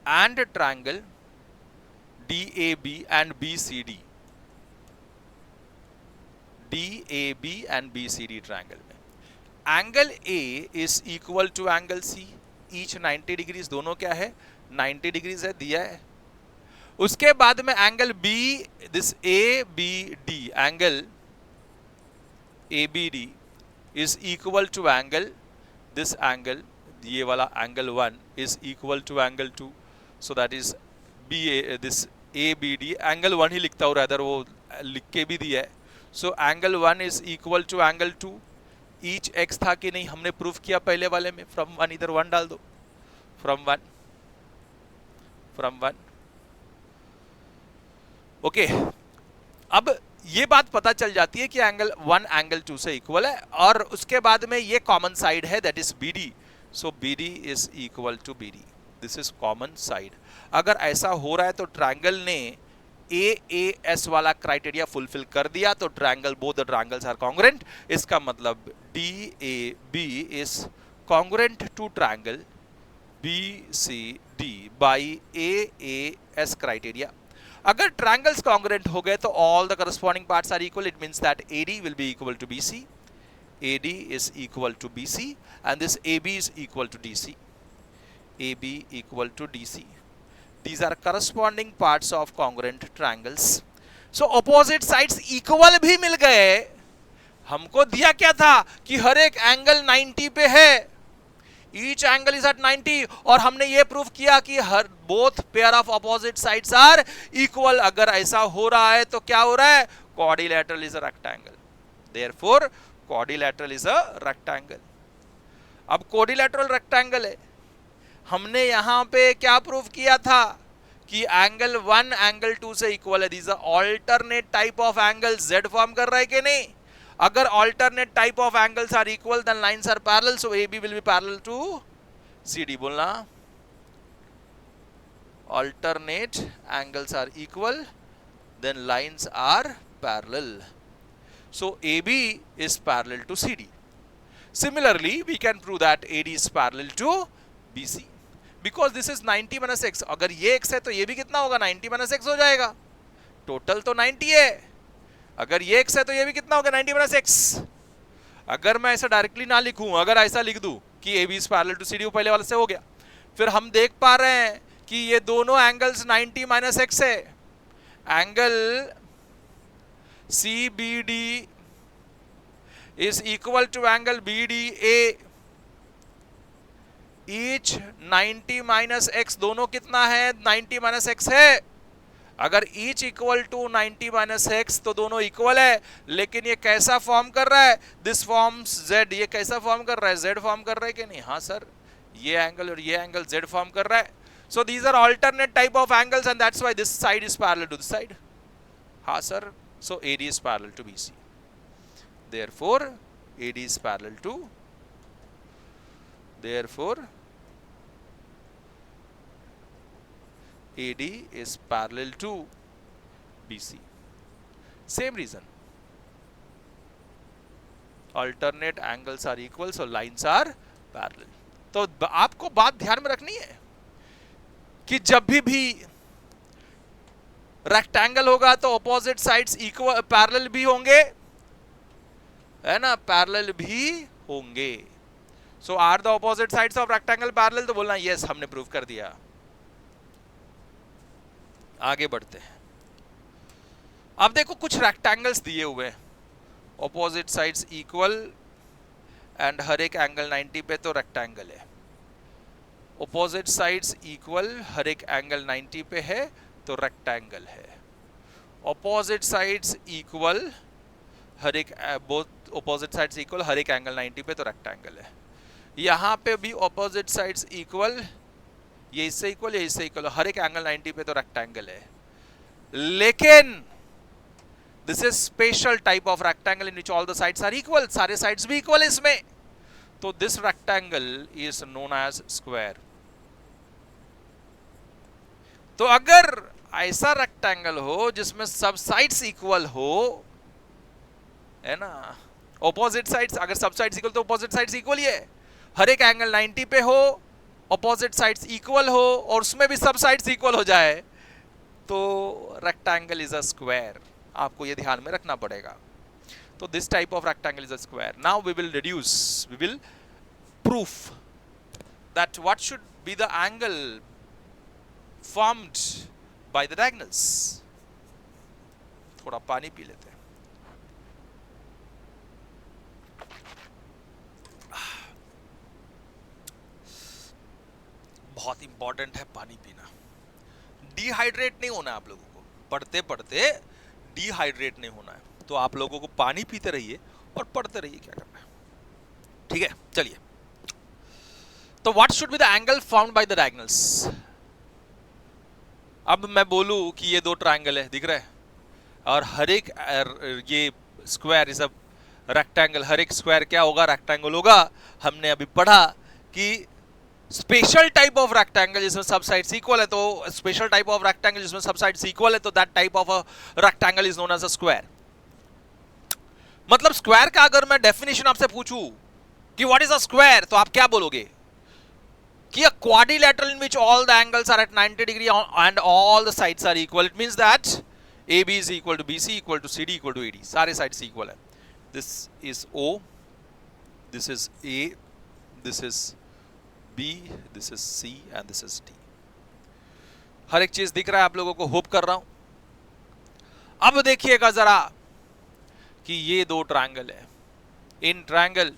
and triangle DAB and BCD, DAB and BCD triangle में angle A is equal to angle C, each 90 degrees, दोनों क्या है? 90 डिग्रीज है, दिया है। उसके बाद में angle B, this ABD, angle ABD is equal to angle, this angle, ये वाला angle 1 is equal to angle 2, so that is this ABD, angle 1 ही लिखता हूँ, rather वो लिख के भी दिया है। so angle 1 is equal to angle 2, each x था कि नहीं? हमने प्रूफ किया पहले वाले में, from 1, इधर 1 डाल दो, from 1, ओके। अब ये बात पता चल जाती है कि एंगल 1 एंगल 2 से इक्वल है, और उसके बाद में ये कॉमन साइड है, that is BD, so BD is equal to BD, this is common side. अगर ऐसा हो रहा है तो ट्रायंगल ने AAS वाला क्राइटेरिया फुलफिल कर दिया तो triangle, both the triangles are congruent. इसका मतलब DAB is congruent to triangle BCD by AAS criteria. अगर ट्रायंगल्स कॉन्ग्रुएंट हो गए तो all the corresponding parts are equal, it means that AD will be equal to BC, AD is equal to BC and this AB is equal to DC, AB equal to DC. These are corresponding parts of congruent triangles. So opposite sides equal भी मिल गए। हमको दिया क्या था कि हर एक एंगल 90 पे है, each angle is at 90, और हमने ये प्रूव किया कि हर both pair of opposite sides are equal। अगर ऐसा हो रहा है तो क्या हो रहा है, quadrilateral is a rectangle, therefore quadrilateral is a rectangle। अब quadrilateral rectangle है, हमने यहां पे क्या प्रूव किया था कि एंगल 1 एंगल 2 से इक्वल है। These are alternate type of angles, Z form कर रहा है कि नहीं? अगर alternate type of angles are equal then lines are parallel, so AB will be parallel to CD। बोलना alternate angles are equal then lines are parallel, so AB is parallel to CD. Similarly, we can prove that AD is parallel to BC because this is 90 minus x। अगर ये x है तो ये भी कितना होगा, 90 minus x हो जाएगा। टोटल तो 90 है, अगर ये x है तो ये भी कितना होगा, 90 minus x। अगर मैं ऐसा डायरेक्टली ना लिखूं, अगर ऐसा लिख दूं कि AB is parallel to CD, वो पहले वाले से हो गया। फिर हम देख पा रहे हैं कि ये दोनों एंगल्स 90 minus x है। Angle CBD is equal to angle BDA, each 90 minus x, दोनों कितना है, 90 minus x है। अगर each equal to 90 minus x तो दोनों इक्वल है, लेकिन ये कैसा फॉर्म कर रहा है, दिस फॉर्म्स z, ये कैसा फॉर्म कर रहा है, z फॉर्म कर रहा है कि नहीं? हाँ सर, ये एंगल और ये एंगल z फॉर्म कर रहा है। So these are alternate type of angles and that's why this side is parallel to this side। हाँ sir, so AD is parallel to BC, therefore AD is parallel to, therefore AD is parallel to BC। Same reason, alternate angles are equal, so lines are parallel। तो आपको बात ध्यान में रखनी है कि जब भी रेक्टेंगल होगा तो ऑपोजिट साइड्स इक्वल पैरेलल भी होंगे, है ना, पैरेलल भी होंगे। So are the opposite sides of rectangle parallel, तो बोलना यस, हमने प्रूव कर दिया। आगे बढ़ते हैं। अब देखो कुछ रेक्टेंगल्स दिए हुए हैं, ऑपोजिट साइड्स इक्वल एंड हर एक एंगल 90 पे तो रेक्टेंगल है। ऑपोजिट साइड्स इक्वल, हर एक एंगल 90 पे है तो रेक्टेंगल है। ऑपोजिट साइड्स इक्वल, हर एक बोथ ऑपोजिट साइड्स इक्वल, हर एक एंगल 90 पे तो रेक्टेंगल है। यहाँ पे भी ऑपोजिट साइड्स इक्वल, ये इससे इक्वल, ये इससे इक्वल, हर एक एंगल 90 पे तो रेक्टेंगल है। लेकिन this is special type of rectangle in which all the sides are equal, सारे साइड्स भी इक्वल है इसमें, तो this rectangle is known as square. तो अगर ऐसा रेक्टेंगल हो जिसमें सब साइड्स इक्वल हो, है ना, ऑपोजिट साइड्स, अगर सब साइड्स इक्वल तो ऑपोजिट साइड्स इक्वल ही है, हर एक एंगल 90 पे हो, ऑपोजिट साइड्स इक्वल हो और उसमें भी सब साइड्स इक्वल हो जाए, तो रेक्टेंगल इज अ स्क्वायर। आपको ये ध्यान में रखना पड़ेगा। तो this type of rectangle is a square. Now we will reduce, we will proof that what should be the angle formed by the diagonals। थोड़ा पानी पी लेते हैं। बहुत इंपॉर्टेंट है पानी पीना। डिहाइड्रेट नहीं होना है आप लोगों को, पढ़ते पढ़ते डिहाइड्रेट नहीं होना है। तो आप लोगों को पानी पीते रहिए और पढ़ते रहिए, क्या करना है, ठीक है? चलिए, तो what should be the angle found by the diagonals. अब मैं बोलूं कि ये दो ट्रायंगल है, दिख रहा है, और हर एक ये स्क्वायर इज अ रेक्टेंगल, हर एक स्क्वायर क्या होगा, रेक्टेंगल होगा। हमने अभी पढ़ा कि स्पेशल टाइप ऑफ रेक्टेंगल जिसमें सब साइड्स इक्वल है, तो स्पेशल टाइप ऑफ रेक्टेंगल जिसमें सब साइड्स इक्वल है, तो that type of a rectangle is known as a square. मतलब स्क्वायर का अगर मैं डेफिनेशन आपसे पूछूं कि व्हाट इज अ स्क्वायर, तो आप क्या बोलोगे कि a quadrilateral in which all the angles are at 90 degree and all the sides are equal. It means that AB is equal to BC equal to CD equal to AD. सारे sides equal है. This is O, this is A, this is B, this is C and this is D. हर एक चीज दिख रहा है आप लोगों को, होप कर रहा हूं। अब देखिएगा जरा कि ये दो ट्रायंगल है। In triangle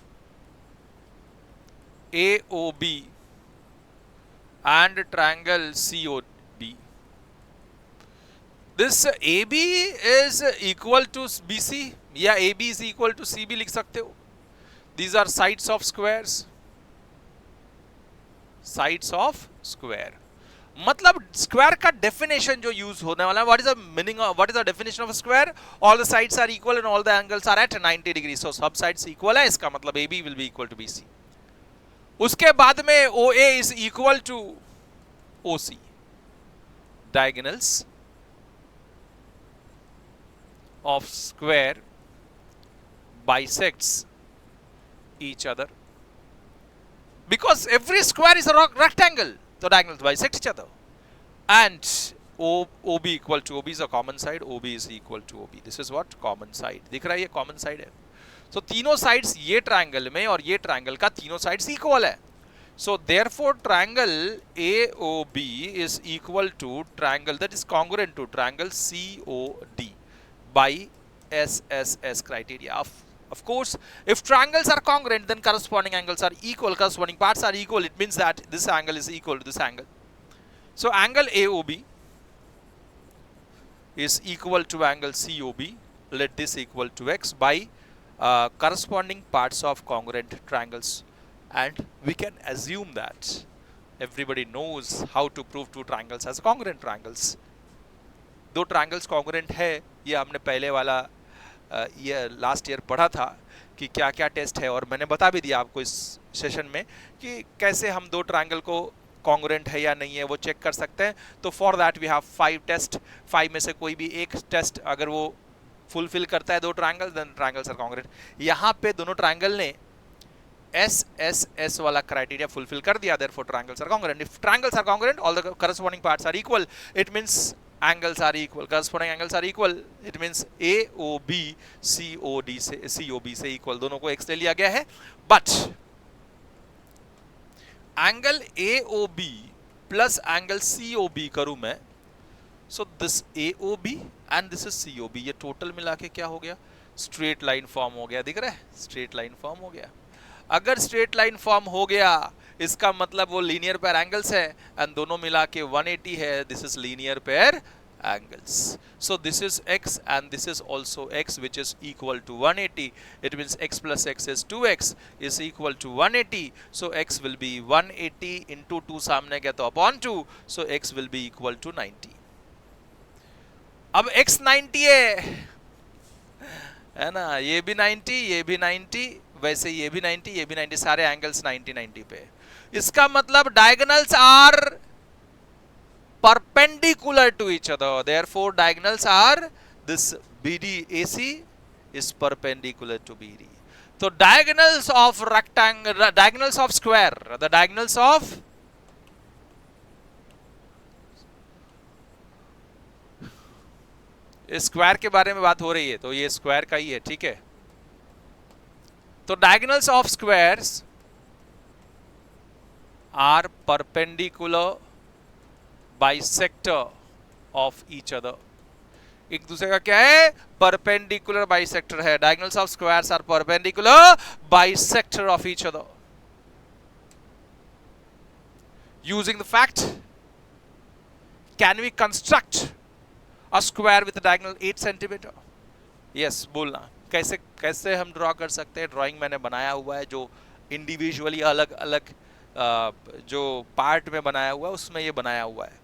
AOB and triangle COD. This AB is equal to BC या AB is equal to CB लिख सकते हो। These are sides of squares. Sides of square. मतलब स्क्वायर का डेफिनेशन जो यूज होने वाला है, what is the meaning of, what is the definition of square? All the sides are equal and all the angles are at 90 degree. So सब साइड्स इक्वल है, इसका मतलब AB will be equal to BC। उसके बाद में OA is equal to OC। diagonals of square bisects each other because every square is a rectangle, so diagonals bisect each other, and OB equal to OB is a common side, OB is equal to OB. This is what common side दिख रहा है, ये common side है। So तीनों sides ये triangle में और ये triangle का तीनों sides equal है। So therefore triangle AOB is equal to triangle that is congruent to triangle COD by SSS criteria. Of course, if triangles are congruent, then corresponding angles are equal, corresponding parts are equal. It means that this angle is equal to this angle. So angle AOB is equal to angle COB. Let this equal to x by corresponding parts of congruent triangles. And we can assume that everybody knows how to prove two triangles as congruent triangles. दो ट्रायंगल्स कॉन्ग्रुएंट है, ये हमने पहले वाला ये लास्ट ईयर पढ़ा था कि क्या क्या टेस्ट है, और मैंने बता भी दिया आपको इस सेशन में कि कैसे हम दो ट्रायंगल को कॉन्ग्रुएंट है या नहीं है वो चेक कर सकते हैं। तो for that we have 5 test, 5 में से कोई भी एक टेस्ट अगर वो फुलफिल करता है दो triangle, then triangles are congruent. यहाँ पे दोनों ट्रायंगल ने SSS वाला क्राइटेरिया फुलफिल कर दिया, therefore triangles are congruent. If triangles are congruent, all the corresponding parts are equal. It means angles are equal, corresponding angles are equal. It means AOB COB से equal, दोनों को x ले लिया गया है। But angle AOB plus angle COB करूं मैं, so this AOB and this is COB, ये टोटल मिला के क्या हो गया? स्ट्रेट लाइन फॉर्म हो गया, दिख रहा है? स्ट्रेट लाइन फॉर्म हो गया। अगर स्ट्रेट लाइन फॉर्म हो गया इसका मतलब वो लीनियर पेयर एंगल्स है, एंड दोनों मिला के 180 है। This is linear pair angles. So this is x and this is also x, which is equal to 180. It means x plus x is 2x is equal to 180. So x will be 180 into 2 सामने गया तो upon 2. So x will be equal to 90. अब x 90 है ना, ये भी 90, ये भी 90, वैसे ये भी 90, ये भी 90, सारे एंगल्स 90 90 पे। इसका मतलब diagonals are perpendicular to each other, therefore diagonals are, this BD AC is perpendicular to BD. So diagonals of rectangle, diagonals of square, the diagonals of square के बारे में बात हो रही है, तो ये स्क्वायर का ही है, ठीक है। तो diagonals of squares are perpendicular bisector of each other. एक दूसरे का क्या है? परपेंडिकुलर बाइसेक्टर है। Diagonals of squares are perpendicular bisector of each other. Using the fact, can we construct a square with diagonal 8 centimetre? Yes, बोलना कैसे कैसे हम ड्रॉ कर सकते हैं। ड्राइंग मैंने बनाया हुआ है, जो इंडिविजुअली अलग अलग जो पार्ट में बनाया हुआ है उसमें ये बनाया हुआ है।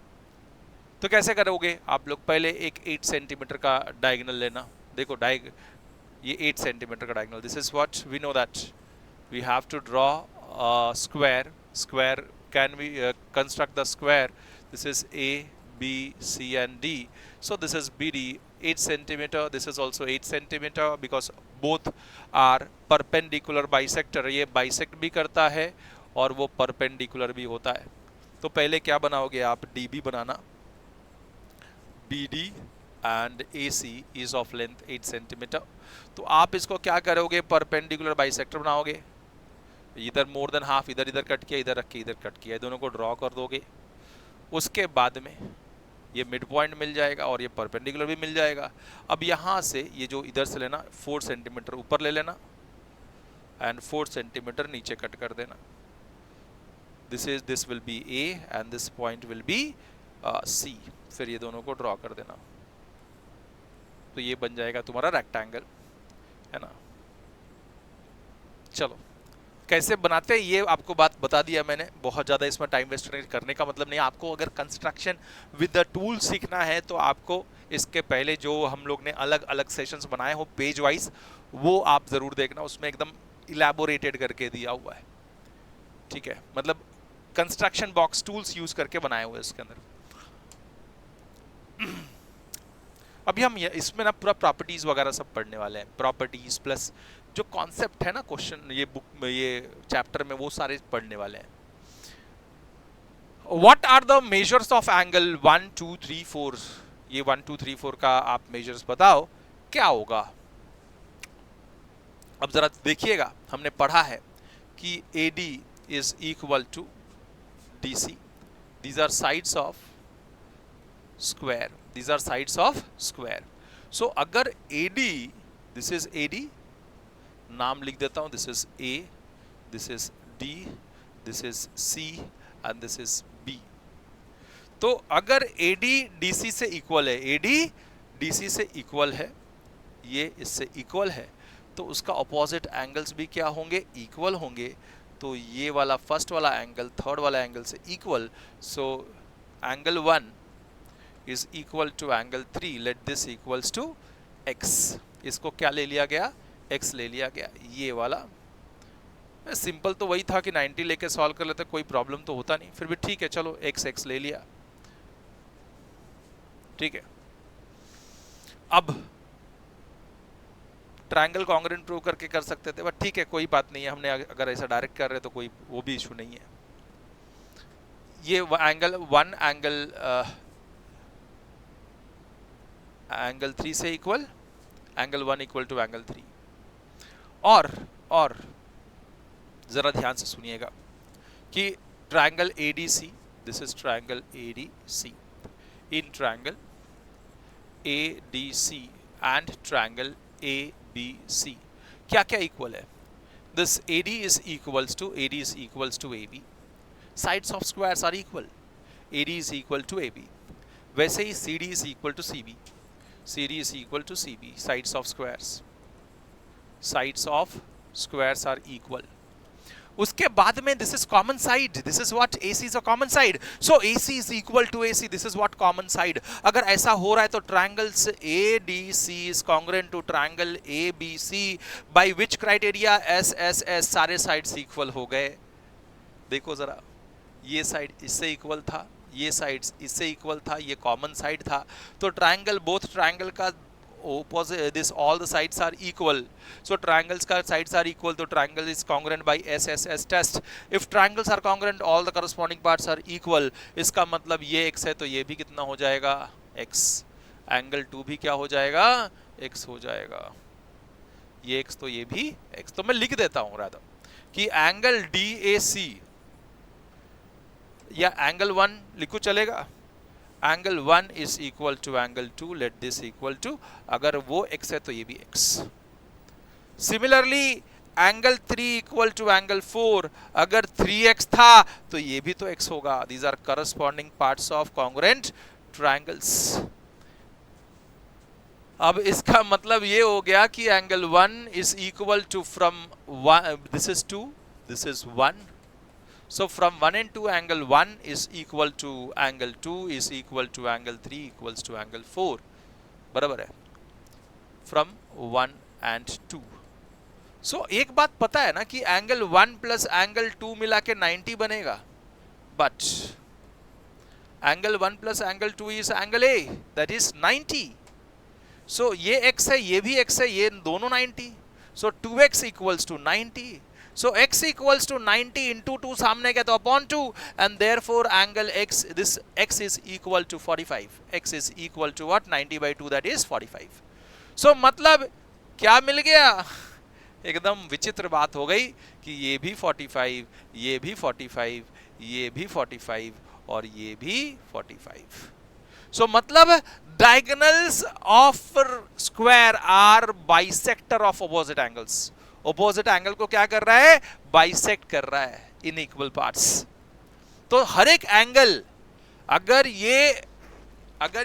तो कैसे करोगे आप लोग? पहले एक 8 सेंटीमीटर का डायगोनल लेना। देखो ये 8 सेंटीमीटर का diagonal, this is what we know that we have to draw square. Square can we construct the square? This is A, B, C and D. So this is BD 8 centimeter. This is also 8 centimeter because both are perpendicular bisector. ये bisect भी करता है और वो perpendicular भी होता है. तो पहले क्या बनाओगे आप? DB banana. BD and AC is of length 8 centimeter. तो आप इसको क्या करोगे? परपेंडिकुलर बाइसेक्टर बनाओगे. इधर मोर देन हाफ, इधर इधर कट किया, इधर रख के इधर कट किया, दोनों को ड्रॉ कर दोगे. उसके बाद में ये मिड पॉइंट मिल जाएगा और ये परपेंडिकुलर भी मिल जाएगा. अब यहाँ से ये जो इधर से लेना 4 सेंटीमीटर ऊपर ले लेना एंड 4 सेंटीमीटर नीचे कट कर देना. This will be A and this point will be C. फिर ये दोनों को ड्रॉ कर देना. तो ये बन जाएगा तुम्हारा रेक्टेंगल, है ना. चलो कैसे बनाते हैं ये आपको बात बता दिया मैंने. बहुत ज़्यादा इसमें टाइम वेस्ट करने का मतलब नहीं. आपको अगर कंस्ट्रक्शन विद द टूल सीखना है तो आपको इसके पहले जो हम लोग ने अलग अलग सेशंस बनाए हो पेज वाइज, वो आप ज़रूर देखना. उसमें एकदम इलेबोरेटेड करके दिया हुआ है. ठीक है, मतलब कंस्ट्रक्शन बॉक्स टूल्स यूज करके बनाए हुए इसके अंदर. अभी हम इसमें ना पूरा प्रॉपर्टीज वगैरह सब पढ़ने वाले हैं. प्रॉपर्टीज प्लस जो कॉन्सेप्ट है ना क्वेश्चन ये बुक में ये चैप्टर में, वो सारे पढ़ने वाले हैं. What are the measures of angle 1 2 3 4? ये 1 2 3 4 का आप मेजर्स बताओ क्या होगा. अब जरा देखिएगा, हमने पढ़ा है कि AD is equal to DC. These are sides of square. These are sides of square. So अगर AD, this is AD, नाम लिख देता हूं. This is A, this is D, this is C and this is B. तो अगर AD DC से इक्वल है, AD DC से इक्वल है, ये इससे इक्वल है, तो उसका ऑपोजिट एंगल्स भी क्या होंगे? इक्वल होंगे. तो ये वाला फर्स्ट वाला एंगल थर्ड वाला एंगल से equal. So angle 1 is equal to angle 3. Let this equals to x. इसको क्या ले लिया गया? x ले लिया गया. ये वाला सिंपल तो वही था कि 90 लेके सॉल्व कर लेते, कोई प्रॉब्लम तो होता नहीं. फिर भी ठीक है, चलो x ले लिया. ठीक है. अब ट्रायंगल कॉन्ग्रुएंट प्रूव करके कर सकते थे, बट ठीक है कोई बात नहीं है. हमने अगर ऐसा डायरेक्ट कर रहे तो कोई वो भी इशू नहीं है. ये एंगल 1 एंगल 3 से equal, angle 1 equal to angle 3. और जरा ध्यान से सुनिएगा कि triangle ADC, this is triangle ADC, in triangle ADC and triangle ABC क्या क्या इक्वल है? This AD is equals to AB. Sides of squares are equal. AD is equal to AB. वैसे ही CD is equal to CB. CD is equal to CB. Sides of squares are equal. उसके बाद में this is common side. This is what AC is a common side. So AC is equal to AC. This is what common side. अगर ऐसा हो रहा है तो triangles ADC is congruent to triangle ABC. By which criteria? SSS. सारे sides equal हो गए. देखो जरा, ये साइड इससे इक्वल था, ये साइड्स इससे इक्वल था, ये कॉमन साइड था. तो ट्रायंगल, बोथ ट्रायंगल का opposite, this all the sides are equal. So triangles का sides are equal, तो triangle is congruent by SSS test. If triangles are congruent, all the corresponding parts are equal. इसका मतलब ये x है तो ये भी कितना हो जाएगा? x. एंगल 2 भी क्या हो जाएगा? x हो जाएगा. ये x तो ये भी x. तो मैं लिख देता हूँ राधा कि एंगल DAC या एंगल 1 लिखो चलेगा. Angle 1 is equal to angle 2. let this equal to, अगर वो x है तो ये भी x. Similarly angle 3 equal to angle 4, अगर 3x था तो ये भी तो x होगा. these are corresponding parts of congruent triangles. अब इसका मतलब ये हो गया कि angle 1 is equal to from 1, this is 2, this is 1. So from 1 and 2, angle 1 is equal to angle 2 is equal to angle 3 equals to angle 4. बराबर है. From 1 and 2. So एक बात पता है ना कि angle 1 plus angle 2 मिला के 90 बनेगा. but angle 1 plus angle 2 is angle A, that is 90. So ये x है, ये भी x है, ये दोनों 90. So 2x equals to 90. So x equals to 90 into 2 सामने गया तो upon 2, and therefore angle x, this x is equal to 45. X is equal to what? 90 by 2, that is 45. So मतलब क्या मिल गया? एकदम विचित्र बात हो गई कि ये भी 45, ये भी 45, ये भी 45 और ये भी 45. So मतलब diagonals of square are bisector of opposite angles. Opposite angle को क्या कर रहा है? Bisect कर रहा है in equal parts. तो हर एक एंगल अगर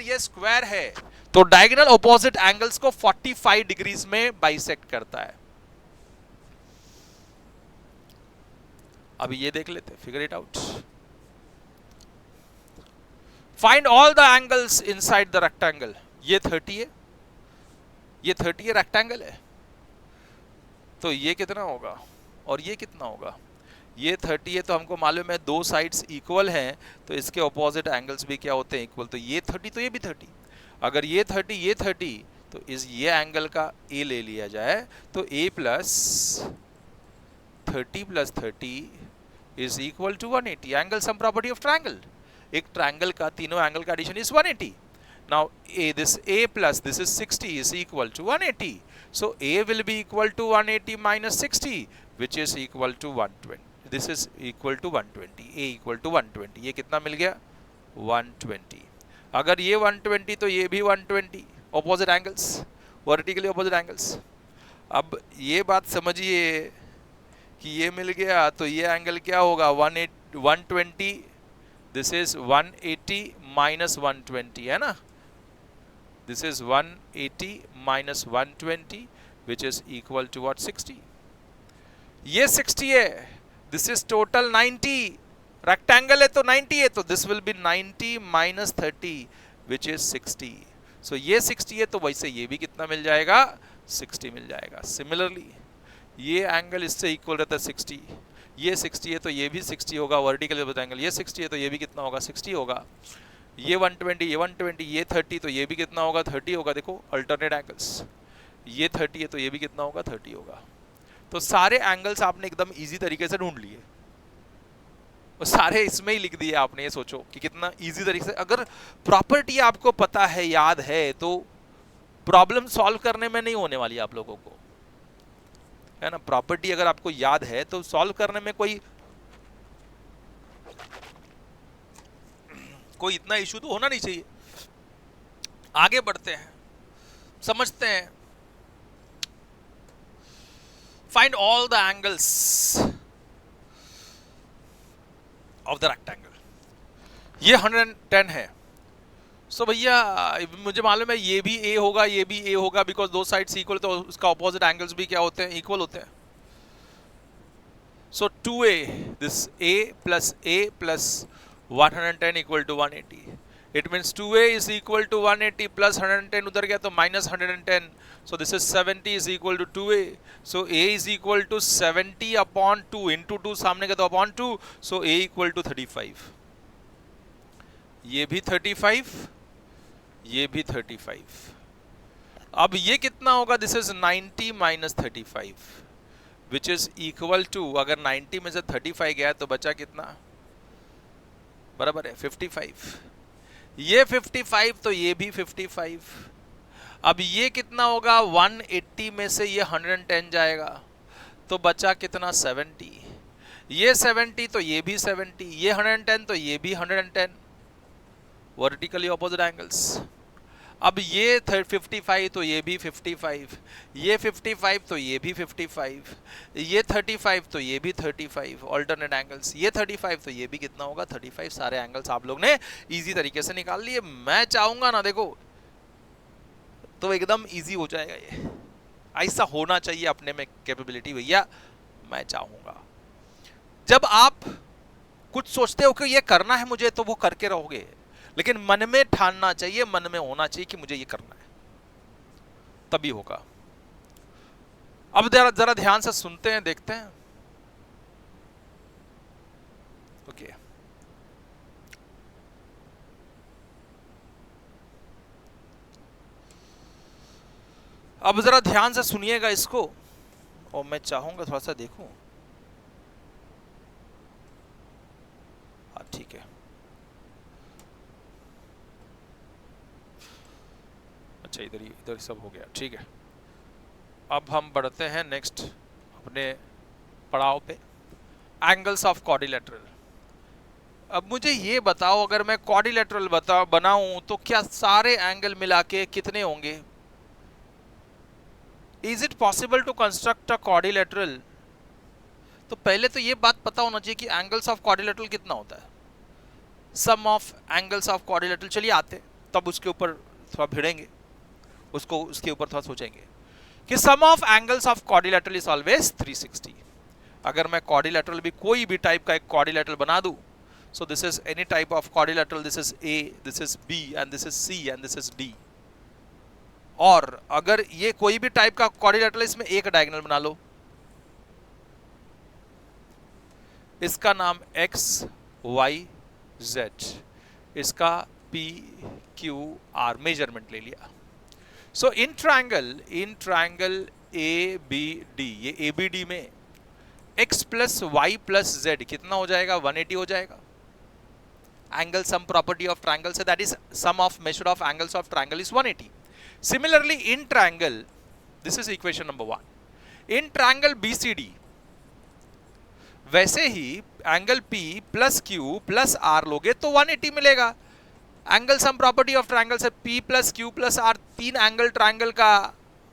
ये स्क्वायर है तो डायगोनल ऑपोजिट एंगल्स को 45 डिग्रीज में बाइसेक्ट करता है. अभी ये देख लेते हैं, figure it out. Find all the angles inside the rectangle. ये 30 है, ये 30 रेक्टेंगल है, तो ये कितना होगा और ये कितना होगा? ये 30 है तो हमको मालूम है दो साइड्स इक्वल हैं, तो इसके ऑपोजिट एंगल्स भी क्या होते हैं? इक्वल. तो ये 30 तो ये भी 30. अगर ये 30 ये 30 तो ये एंगल का a ले लिया जाए तो a plus 30 plus 30 is equal to 180. Angle sum property of triangle. एक ट्रायंगल का तीनों एंगल का addition is 180. Now this a plus this is 60 is equal to 180. So a will be equal to 180 minus 60, which is equal to 120. This is equal to 120. a equal to 120. ये कितना मिल गया? 120. अगर ये 120 तो ये भी 120. Opposite angles, vertically opposite angles. अब ये बात समझिए कि ये मिल गया तो ये एंगल क्या होगा? 120. दिस इज 180 माइनस 120 है ना. This is 180 minus 120, which is equal to what? 60. ये 60 है. This is total 90. Rectangle है तो 90 है, तो this will be 90 minus 30, which is 60. So ये 60 है तो वैसे ये भी कितना मिल जाएगा? 60 मिल जाएगा. Similarly, ये एंगल इससे इक्वल रहता है 60. ये 60 है तो ये भी 60 होगा. वर्टिकल एंगल ये 60 है तो ये भी कितना होगा? 60 होगा. ये 120, ये 120, ये 30 तो ये भी कितना होगा? 30 होगा. देखो अल्टरनेट एंगल्स. ये 30 है तो ये भी कितना होगा? 30 होगा. तो सारे एंगल्स आपने एकदम इजी तरीके से ढूंढ लिए और सारे इसमें ही लिख दिए आपने. ये सोचो कि कितना इजी तरीके से. अगर प्रॉपर्टी आपको पता है, याद है, तो प्रॉब्लम सॉल्व करने में नहीं होने वाली आप लोगों को, है ना. प्रॉपर्टी अगर आपको याद है तो सॉल्व करने में कोई इतना इशू तो होना नहीं चाहिए. आगे बढ़ते हैं, समझते हैं. Find all the angles of the rectangle. ये 110 है. सो भैया मुझे मालूम है ये भी a होगा, ये भी a होगा, बिकॉज दो साइड्स इक्वल, तो उसका ऑपोजिट एंगल्स भी क्या होते हैं? इक्वल होते हैं. सो 2a, this a plus 110 equal to 180. It means 2a is equal to 180 plus 110 उधर गया तो minus 110. So this is 70 is equal to 2a. So a is equal to 70 upon 2 into 2 सामने गया तो upon 2. So a equal to 35. ये भी 35, ये भी 35. अब ये कितना होगा? This is 90 minus 35, which is equal to, अगर 90 में से 35 गया तो बचा कितना? बराबर है 55. ये 55 तो ये भी 55. अब ये कितना होगा? 180 में से ये 110 जाएगा तो बचा कितना? 70. ये 70 तो ये भी 70. ये 110 तो ये भी 110. Vertically opposite angles. अब ये 55 तो ये भी 55. ये 55 तो ये भी 55. ये 35 तो ये भी 35. Alternate angles. ये 35 तो ये भी कितना होगा? 35. सारे एंगल्स आप लोग ने इजी तरीके से निकाल लिए. मैं चाहूंगा ना, देखो तो एकदम इजी हो जाएगा. ये ऐसा होना चाहिए अपने में कैपेबिलिटी भैया. मैं चाहूंगा जब आप कुछ सोचते हो कि ये करना है मुझे, तो वो करके रहोगे, लेकिन मन में ठानना चाहिए, मन में होना चाहिए कि मुझे ये करना है, तभी होगा. अब जरा ध्यान से सुनते हैं, देखते हैं. ओके, अब जरा ध्यान से सुनिएगा इसको, और मैं चाहूंगा थोड़ा सा देखूं। हाँ ठीक है, अच्छा इधर सब हो गया, ठीक है। अब हम बढ़ते हैं नेक्स्ट अपने पड़ाव पे, एंगल्स ऑफ क्वाड्रिलेटरल। अब मुझे ये बताओ, अगर मैं क्वाड्रिलेटरल बनाऊं तो क्या सारे एंगल मिला के कितने होंगे? Is it possible to construct a quadrilateral? तो पहले तो ये बात पता होना चाहिए कि एंगल्स ऑफ क्वाड्रिलेटरल कितना होता है, सम ऑफ एंगल्स ऑफ क्वाड्रिलेटरल। चलिए आते, तब उसके ऊपर थोड़ा भिड़ेंगे, उसके ऊपर थोड़ा सोचेंगे कि sum of angles of quadrilateral is always 360। अगर मैं क्वाड्रिलेटरल भी कोई भी टाइप का एक क्वाड्रिलेटरल बना दूं, so this is any type of quadrilateral, this is A, this is B and this is C and this is D। और अगर ये कोई भी टाइप का क्वाड्रिलेटरल, इसमें एक डायगोनल बना लो, इसका नाम X Y Z, इसका P Q R मेजरमेंट ले लिया। So in triangle A B D, ये ए बी डी में x plus y plus z कितना हो जाएगा? 180 हो जाएगा। Angle sum property of triangle, so that is sum of measure of angles of triangle is 180. Similarly in triangle, this is equation number 1, in triangle BCD वैसे ही angle P plus Q plus R लोगे तो 180 मिलेगा। Angle sum property of triangle से P plus Q plus R, तीन एंगल ट्रायंगल का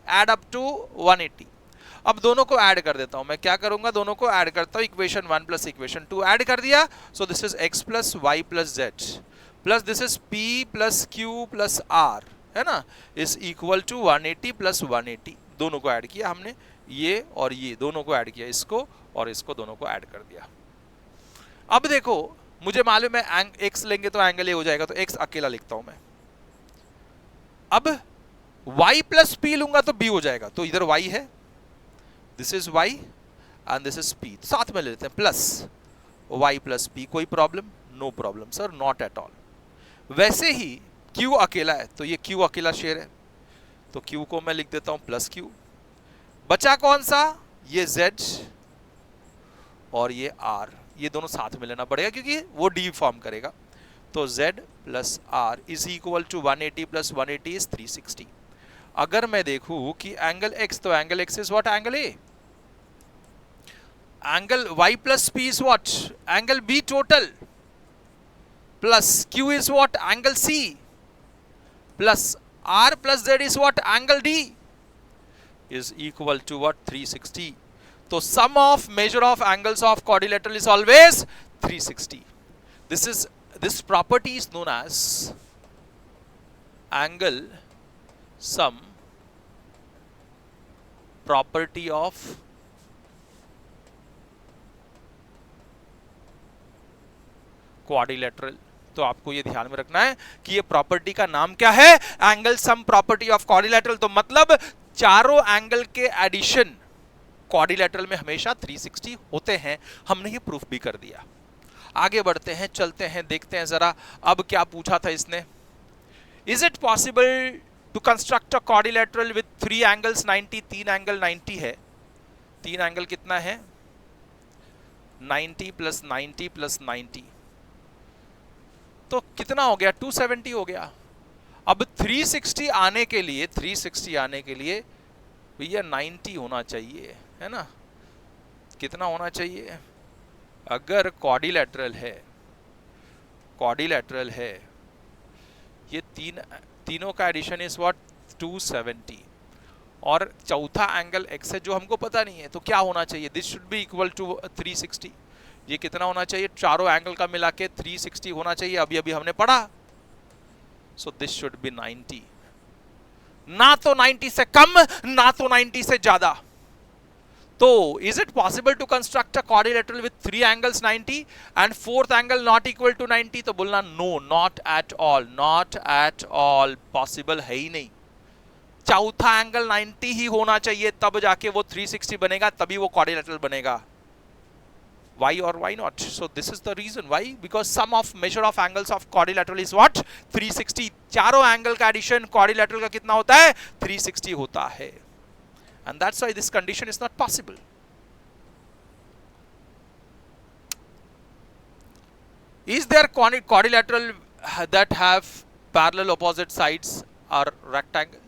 एड अप टू 180। अब दोनों को ऐड कर देता हूं, मैं क्या करूंगा, दोनों को ऐड करता हूं, इक्वेशन 1 प्लस इक्वेशन 2 ऐड कर दिया। So this is x plus y plus z plus this is p plus q plus r, है ना, इज इक्वल टू 180 प्लस 180। दोनों को ऐड किया हमने, ये और ये दोनों को ऐड किया, इसको और इसको दोनों को ऐड कर दिया। अब देखो, मुझे मालूम है x लेंगे तो एंगल ए हो जाएगा, तो x अकेला लिखता हूं मैं। अब y प्लस p लूंगा तो b हो जाएगा, तो इधर y है, this is y and this is p, साथ में ले लेते हैं, प्लस y प्लस p। कोई problem? No problem sir, not at all. वैसे ही q अकेला है, तो ये q अकेला शेयर है, तो q को मैं लिख देता हूं प्लस q। बचा कौन सा? ये z और ये r, ये दोनों साथ में लेना पड़ेगा क्योंकि वो d फॉर्म करेगा। तो z plus r is equal to 180 plus 180 is 360। अगर मैं देखूं कि एंगल x, तो angle x is what? Angle a। Angle y plus p is what? Angle b total, plus q is what? Angle c, plus r plus z is what? Angle d, is equal to what? 360। तो sum of measure of angles of quadrilateral is always 360। This property is known as angle sum property of quadrilateral. तो आपको ये ध्यान में रखना है कि ये प्रॉपर्टी का नाम क्या है? Angle sum property of quadrilateral. तो मतलब चारों एंगल के एडिशन क्वाड्रिलेटरल में हमेशा 360 होते हैं। हमने ये प्रूफ भी कर दिया। आगे बढ़ते हैं, चलते हैं, देखते हैं जरा अब क्या पूछा था इसने। Is it possible to construct a quadrilateral with 3 angles 90? 3 एंगल 90 है। 3 एंगल कितना है? 90 प्लस 90 प्लस 90, तो कितना हो गया? 270 हो गया। अब 360 आने के लिए, 360 आने के लिए भैया 90 होना चाहिए, है ना? कितना होना चाहिए? अगर क्वाड्रिलेटरल है, क्वाड्रिलेटरल है, ये तीनों का एडिशन इज व्हाट? 270, और चौथा एंगल x है जो हमको पता नहीं है, तो क्या होना चाहिए? This should be equal to 360। ये कितना होना चाहिए? चारों एंगल का मिला के 360 होना चाहिए, अभी अभी हमने पढ़ा। सो दिस शुड बी 90, ना तो 90 से कम ना तो 90 से ज्यादा। तो is it possible to construct a quadrilateral with 3 angles 90 and 4th angle not equal to 90? तो बोलना no, not at all, not at all, possible है ही नहीं। चौथा एंगल 90 ही होना चाहिए, तब जाके वो 360 बनेगा, तभी वो क्वाड्रिलेटरल बनेगा। Why or why not? So this is the reason why, because sum of measure of angles of quadrilateral is what? 360. चारों एंगल का एडिशन quadrilateral का कितना होता है? 360 होता है. And that's why this condition is not possible. Is there quadrilateral that have parallel opposite sides or rectangle?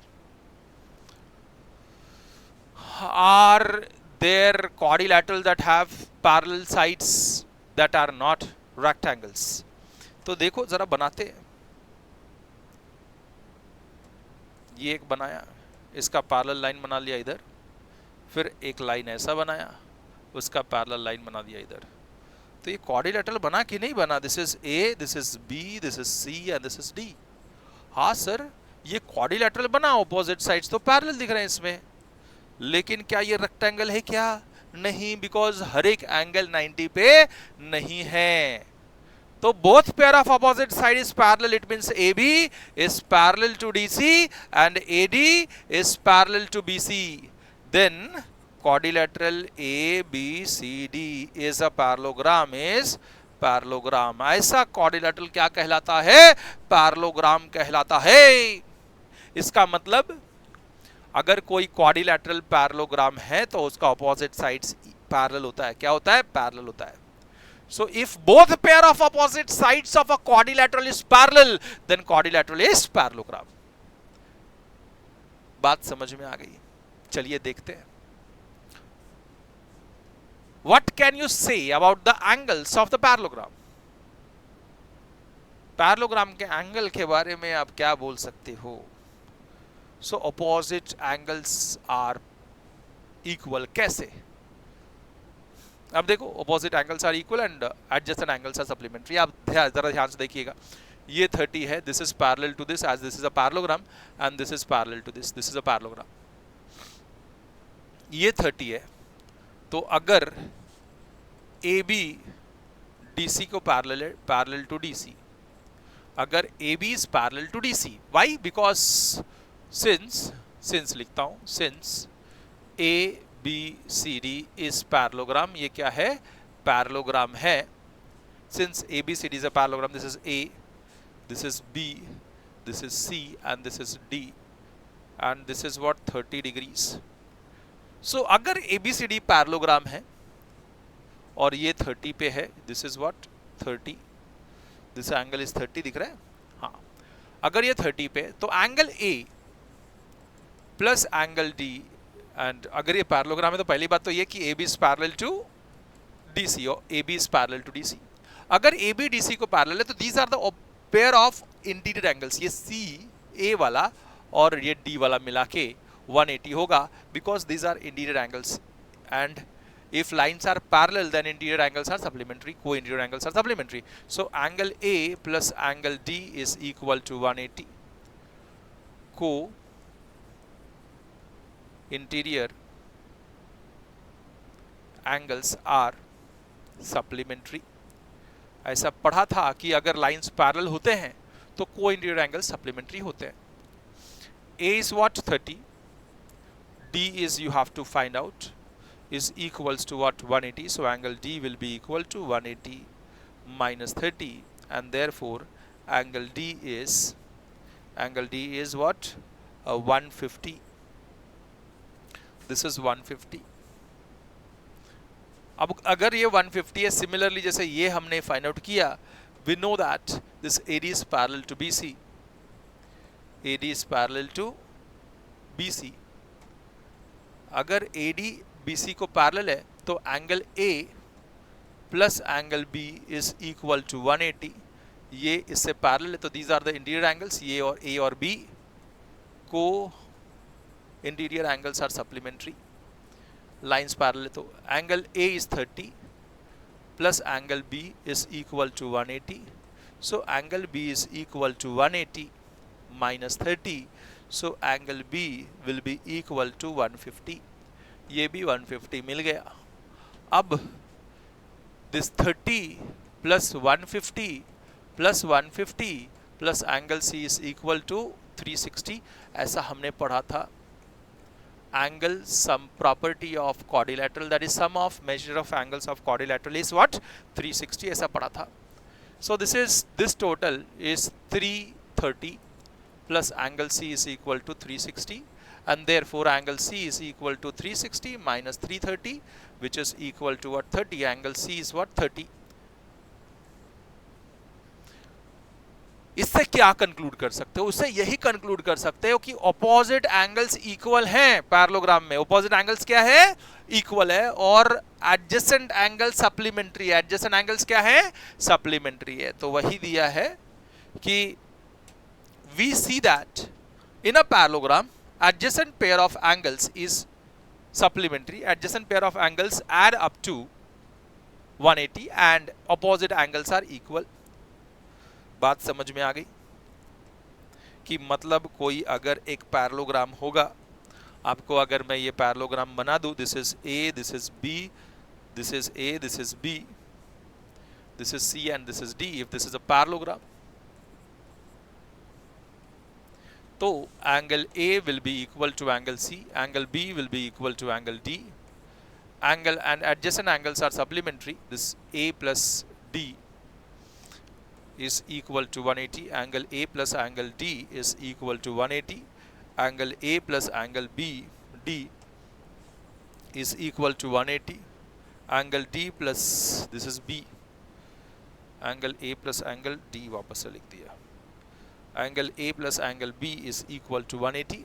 Are there quadrilateral that have parallel sides that are not rectangles? तो देखो जरा बनाते हैं. ये एक बनाया, इसका पैरेलल लाइन बना लिया इधर, फिर एक लाइन ऐसा बनाया, उसका पैरेलल लाइन बना दिया इधर. तो ये क्वाड्रिलेटरल बना कि नहीं बना? This is A, this is B, this is C and this is D. हाँ सर, ये क्वाड्रिलेटरल बना, ऑपोजिट साइड्स तो पैरेलल दिख रहे हैं इसमें, लेकिन क्या ये रेक्टेंगल है क्या? नहीं, बिकॉज हर एक एंगल 90 पे नहीं है. तो both pair of opposite side is parallel. It means AB is parallel to DC and AD is parallel to BC. Then quadrilateral ABCD is a parallelogram. is parallelogram. ऐसा क्वाड्रिलेटरल क्या कहलाता है? पैरेललोग्राम कहलाता है. इसका मतलब अगर कोई क्वाड्रिलेटरल पैरेललोग्राम है तो उसका ऑपोजिट साइड्स पैरेलल होता है. क्या होता है? पैरेलल होता है. So if both pair of opposite sides of a quadrilateral is parallel, then quadrilateral is parallelogram. बात समझ में आ गई? चलिए देखते हैं. What can you say about the angles of the parallelogram? Parallelogram के एंगल के बारे में आप क्या बोल सकते हो? So opposite angles are equal. कैसे? अब देखो, opposite angles are equal and adjacent angles are supplementary. आप जरा ध्यान से देखिएगा. ये 30 है, this is parallel to this as this is a parallelogram and this is parallel to this. This is a parallelogram. ये 30 है, तो अगर AB DC को parallel to DC, अगर AB is parallel to DC, why? Because since लिखता हूँ, since ABCD is parallelogram. ये क्या है? पैरेललोग्राम है. Since ABCD is a parallelogram, this is A, this is B, this is C and this is D and this is what? 30 degrees. So अगर ABCD पैरेललोग्राम है और ये 30 पे है, this is what? 30. This angle is 30, दिख रहा है? हाँ. अगर ये 30 पे, तो angle A plus angle D, and अगर ये पैरेललोग्राम है तो पहली बात तो ये कि AB is parallel to DC और AB is parallel to DC. अगर AB DC को पैरेलल है तो these are the pair of interior angles. ये C A वाला और ये D वाला मिला के 180 होगा, because these are interior angles and if lines are parallel then interior angles are supplementary, co-interior angles are supplementary. So angle A plus angle D is equal to 180. Interior angles are supplementary. ऐसा पढ़ा था कि अगर लाइंस पैरेलल होते हैं तो को इंटीरियर एंगल सप्लीमेंट्री होते हैं. A is what? 30. D is, you have to find out, is equals to what? 180. So angle D will be equal to 180 minus 30 and therefore angle D is what? 150. This is 150. अब अगर ये 150 है, सिमिलरली जैसे ये हमने फाइंड आउट किया, we know that this AD is parallel to BC. AD is parallel to BC. अगर AD BC को पैरेलल है तो angle A plus angle B is equal to 180. ये इससे पैरेलल है तो these are the interior angles. ये और A और B को interior angles are supplementary. Lines parallel है तो angle A is 30 plus angle B is equal to 180. So angle B is equal to 180 minus 30. So angle B will be equal to 150. ये भी 150 मिल गया. अब this 30 plus 150 plus 150 plus angle C is equal to 360. ऐसा हमने पढ़ा था. angle sum property of quadrilateral, that is sum of measure of angles of quadrilateral is what, 360 ऐसा पढ़ा था. So this total is 330 plus angle C is equal to 360, and therefore angle C is equal to 360 minus 330, which is equal to what, 30. Angle C is what, 30. इससे क्या कंक्लूड कर सकते हो? उससे यही कंक्लूड कर सकते हो कि ऑपोजिट एंगल्स इक्वल हैं पैरेललोग्राम में. ऑपोजिट एंगल्स क्या है? इक्वल है. और एडजेसेंट एंगल सप्लीमेंट्री है. एडजेसेंट एंगल्स क्या है? सप्लीमेंट्री है. तो वही दिया है कि we see that in a parallelogram adjacent pair of angles is supplementary. Adjacent pair of angles add up to 180 and opposite angles are equal. बात समझ में आ गई कि मतलब कोई अगर एक पैरेललोग्राम होगा, आपको अगर मैं ये पैरेललोग्राम बना दूं, this is A, this is B, this is A, this is B, this is C and this is D. If this is a parallelogram, तो angle A will be equal to angle C, angle B will be equal to angle D. Angle and adjacent angles are supplementary. This A plus D is equal to 180. Angle A plus angle D is equal to 180. Angle A plus angle B D is equal to 180. Angle D plus this is B. Angle A plus angle D वापस से लिख दिया. Angle A plus angle B is equal to 180.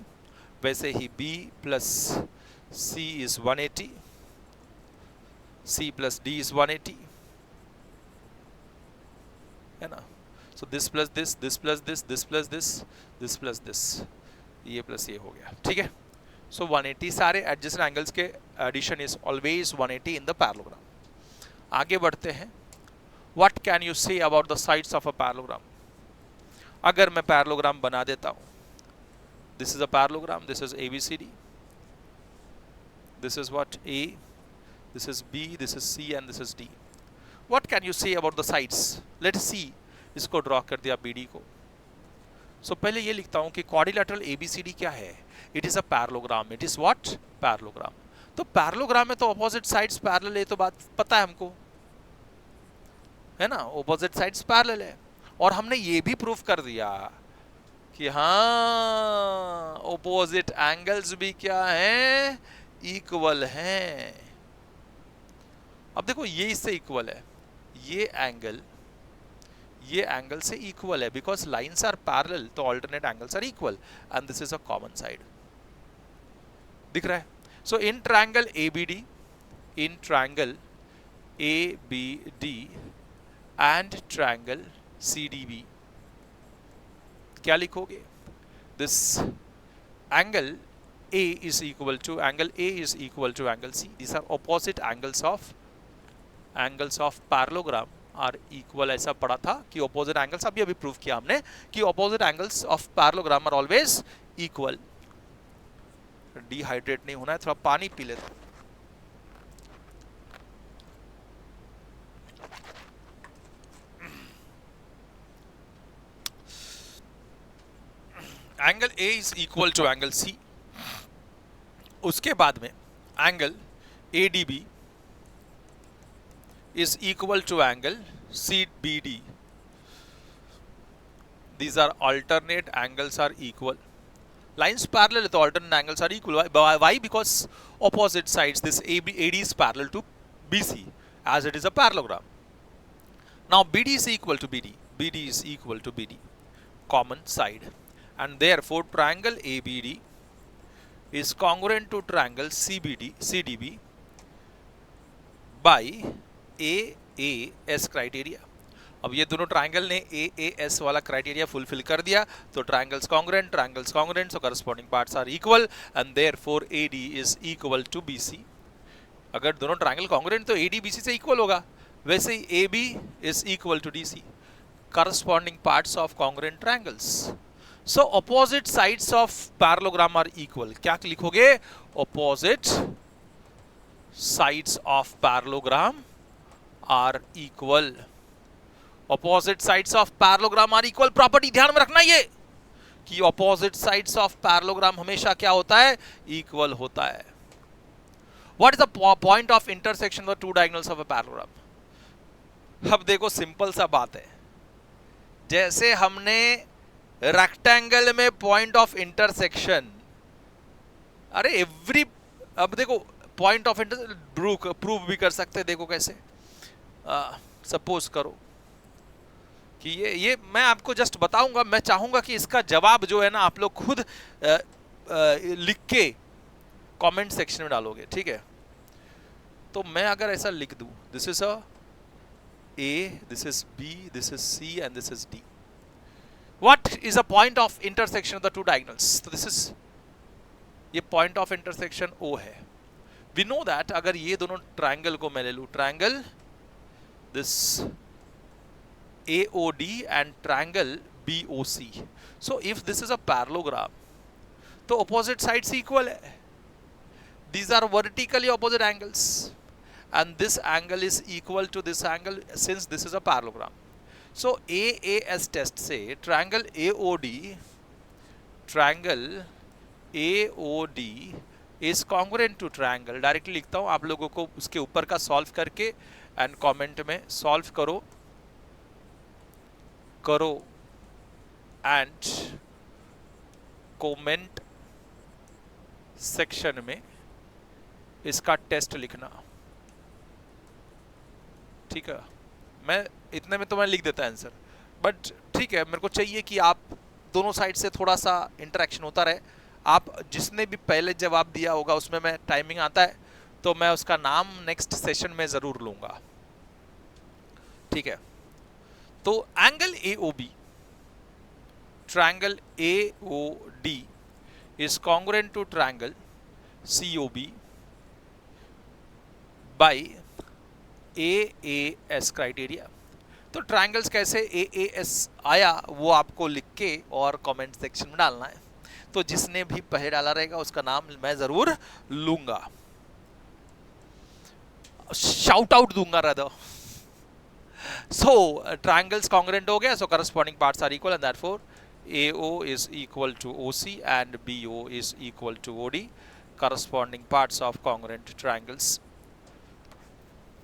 वैसे ही B plus C is 180. C plus D is 180. है ना? So this plus this, this plus this, this plus this, this plus this, ये plus ये हो गया. ठीक है? So 180 सारे adjacent angles के addition is always 180 in the parallelogram. आगे बढ़ते हैं. What can you say about the sides of a parallelogram? अगर मैं पैरेललोग्राम बना देता हूं, this is a parallelogram, this is ABCD, this is what A, this is B, this is C and this is D. What can you से about the sides? Let's see. इसको ड्रॉ कर दिया BD को. सो पहले ये लिखता हूं कि क्वाड्रिलेटरल ABCD क्या है? It is a parallelogram. It is what? Parallelogram. तो पैरेललोग्राम में तो ऑपोजिट साइड्स पैरेलल है, तो बात पता है हमको, है ना? ऑपोजिट साइड्स पैरेलल है. और हमने ये भी प्रूफ कर दिया कि हाँ, ऑपोजिट एंगल्स भी क्या हैं? इक्वल हैं. अब देखो, ये इससे इक्वल है, ये एंगल से इक्वल है, बिकॉज लाइंस आर पैरेलल, तो alternate angles are equal and this is a common side. दिख रहा है? So in triangle ABD, in triangle ABD and triangle CDB, क्या लिखोगे? This angle A is equal to angle angle C. These are opposite angles of parallelogram are equal. ऐसा पढ़ा था कि opposite angles, अभी प्रूव किया हमने कि opposite angles of parallelogram are always equal. Dehydrate नहीं होना है, थोड़ा पानी पी लेते. Angle A is equal to angle C. उसके बाद में angle ADB is equal to angle CBD. These are alternate angles are equal. Lines parallel, the alternate angles are equal. Why? Because opposite sides, this AD is parallel to BC, as it is a parallelogram. Now BD is equal to BD. BD is equal to BD. Common side. And therefore triangle ABD is congruent to triangle CDB by AAS criteria. अब ये दोनों ट्राइंगल ने AAS वाला क्राइटेरिया फुलफिल कर दिया, तो triangles congruent, so corresponding parts are equal and therefore AD is equal to BC. अगर दोनों ट्राइंगल कॉन्ग्रुएंट तो AD BC से इक्वल होगा. वैसे ही AB is equal to DC. Corresponding parts of congruent triangles. So opposite sides of parallelogram are equal. क्या लिखोगे? Opposite sides of parallelogram are equal. Opposite sides of parallelogram are equal. Property ध्यान में रखना ये कि ऑपोजिट साइड्स ऑफ पैरेललोग्राम हमेशा क्या होता है, इक्वल होता है। What is the point of intersection of two diagonals of a parallelogram? अब देखो सिंपल सा बात है, जैसे हमने रेक्टेंगल में पॉइंट ऑफ इंटरसेक्शन, अरे एवरी, अब देखो पॉइंट ऑफ इंटरसेक्शन प्रूव भी कर सकते हैं। देखो कैसे, सपोज करो कि ये मैं आपको जस्ट बताऊंगा, मैं चाहूंगा कि इसका जवाब जो है ना आप लोग खुद लिख के कमेंट सेक्शन में डालोगे, ठीक है? तो मैं अगर ऐसा लिख दूं, this is a A, this is B, this is C and this is D, what is a point of intersection of the two diagonals? तो दिस इज, ये पॉइंट ऑफ इंटरसेक्शन O है। वी नो दैट अगर ये दोनों ट्रायंगल को मैं ले लूं, triangle this AOD and triangle BOC, so if this is a parallelogram तो ऑपोजिट साइड्स इक्वल है, these are vertically opposite angles and this angle is equal to this angle since this is a parallelogram. So AAS test से triangle AOD is congruent to triangle, directly लिखता हूं आप लोगों को उसके ऊपर का सॉल्व करके, एंड कमेंट में सॉल्व करो एंड कमेंट सेक्शन में इसका टेस्ट लिखना, ठीक है? मैं इतने में तो मैं लिख देता आंसर, बट ठीक है, मेरे को चाहिए कि आप दोनों साइड से थोड़ा सा इंटरेक्शन होता रहे। आप जिसने भी पहले जवाब दिया होगा उसमें मैं टाइमिंग आता है तो मैं उसका नाम नेक्स्ट सेशन में जरूर लूंगा, ठीक है? तो angle AOB, triangle AOD is congruent to triangle COB by AAS criteria. तो ट्रायंगल्स कैसे AAS आया वो आपको लिख के और कमेंट सेक्शन में डालना है। तो जिसने भी पहले डाला रहेगा उसका नाम मैं जरूर लूंगा, शाउट आउट दूंगा रादर। सो ट्रायंगल्स कॉन्ग्रुएंट हो गया, so corresponding parts are equal and therefore AO is equal to OC and BO is equal to OD, corresponding parts of congruent triangles।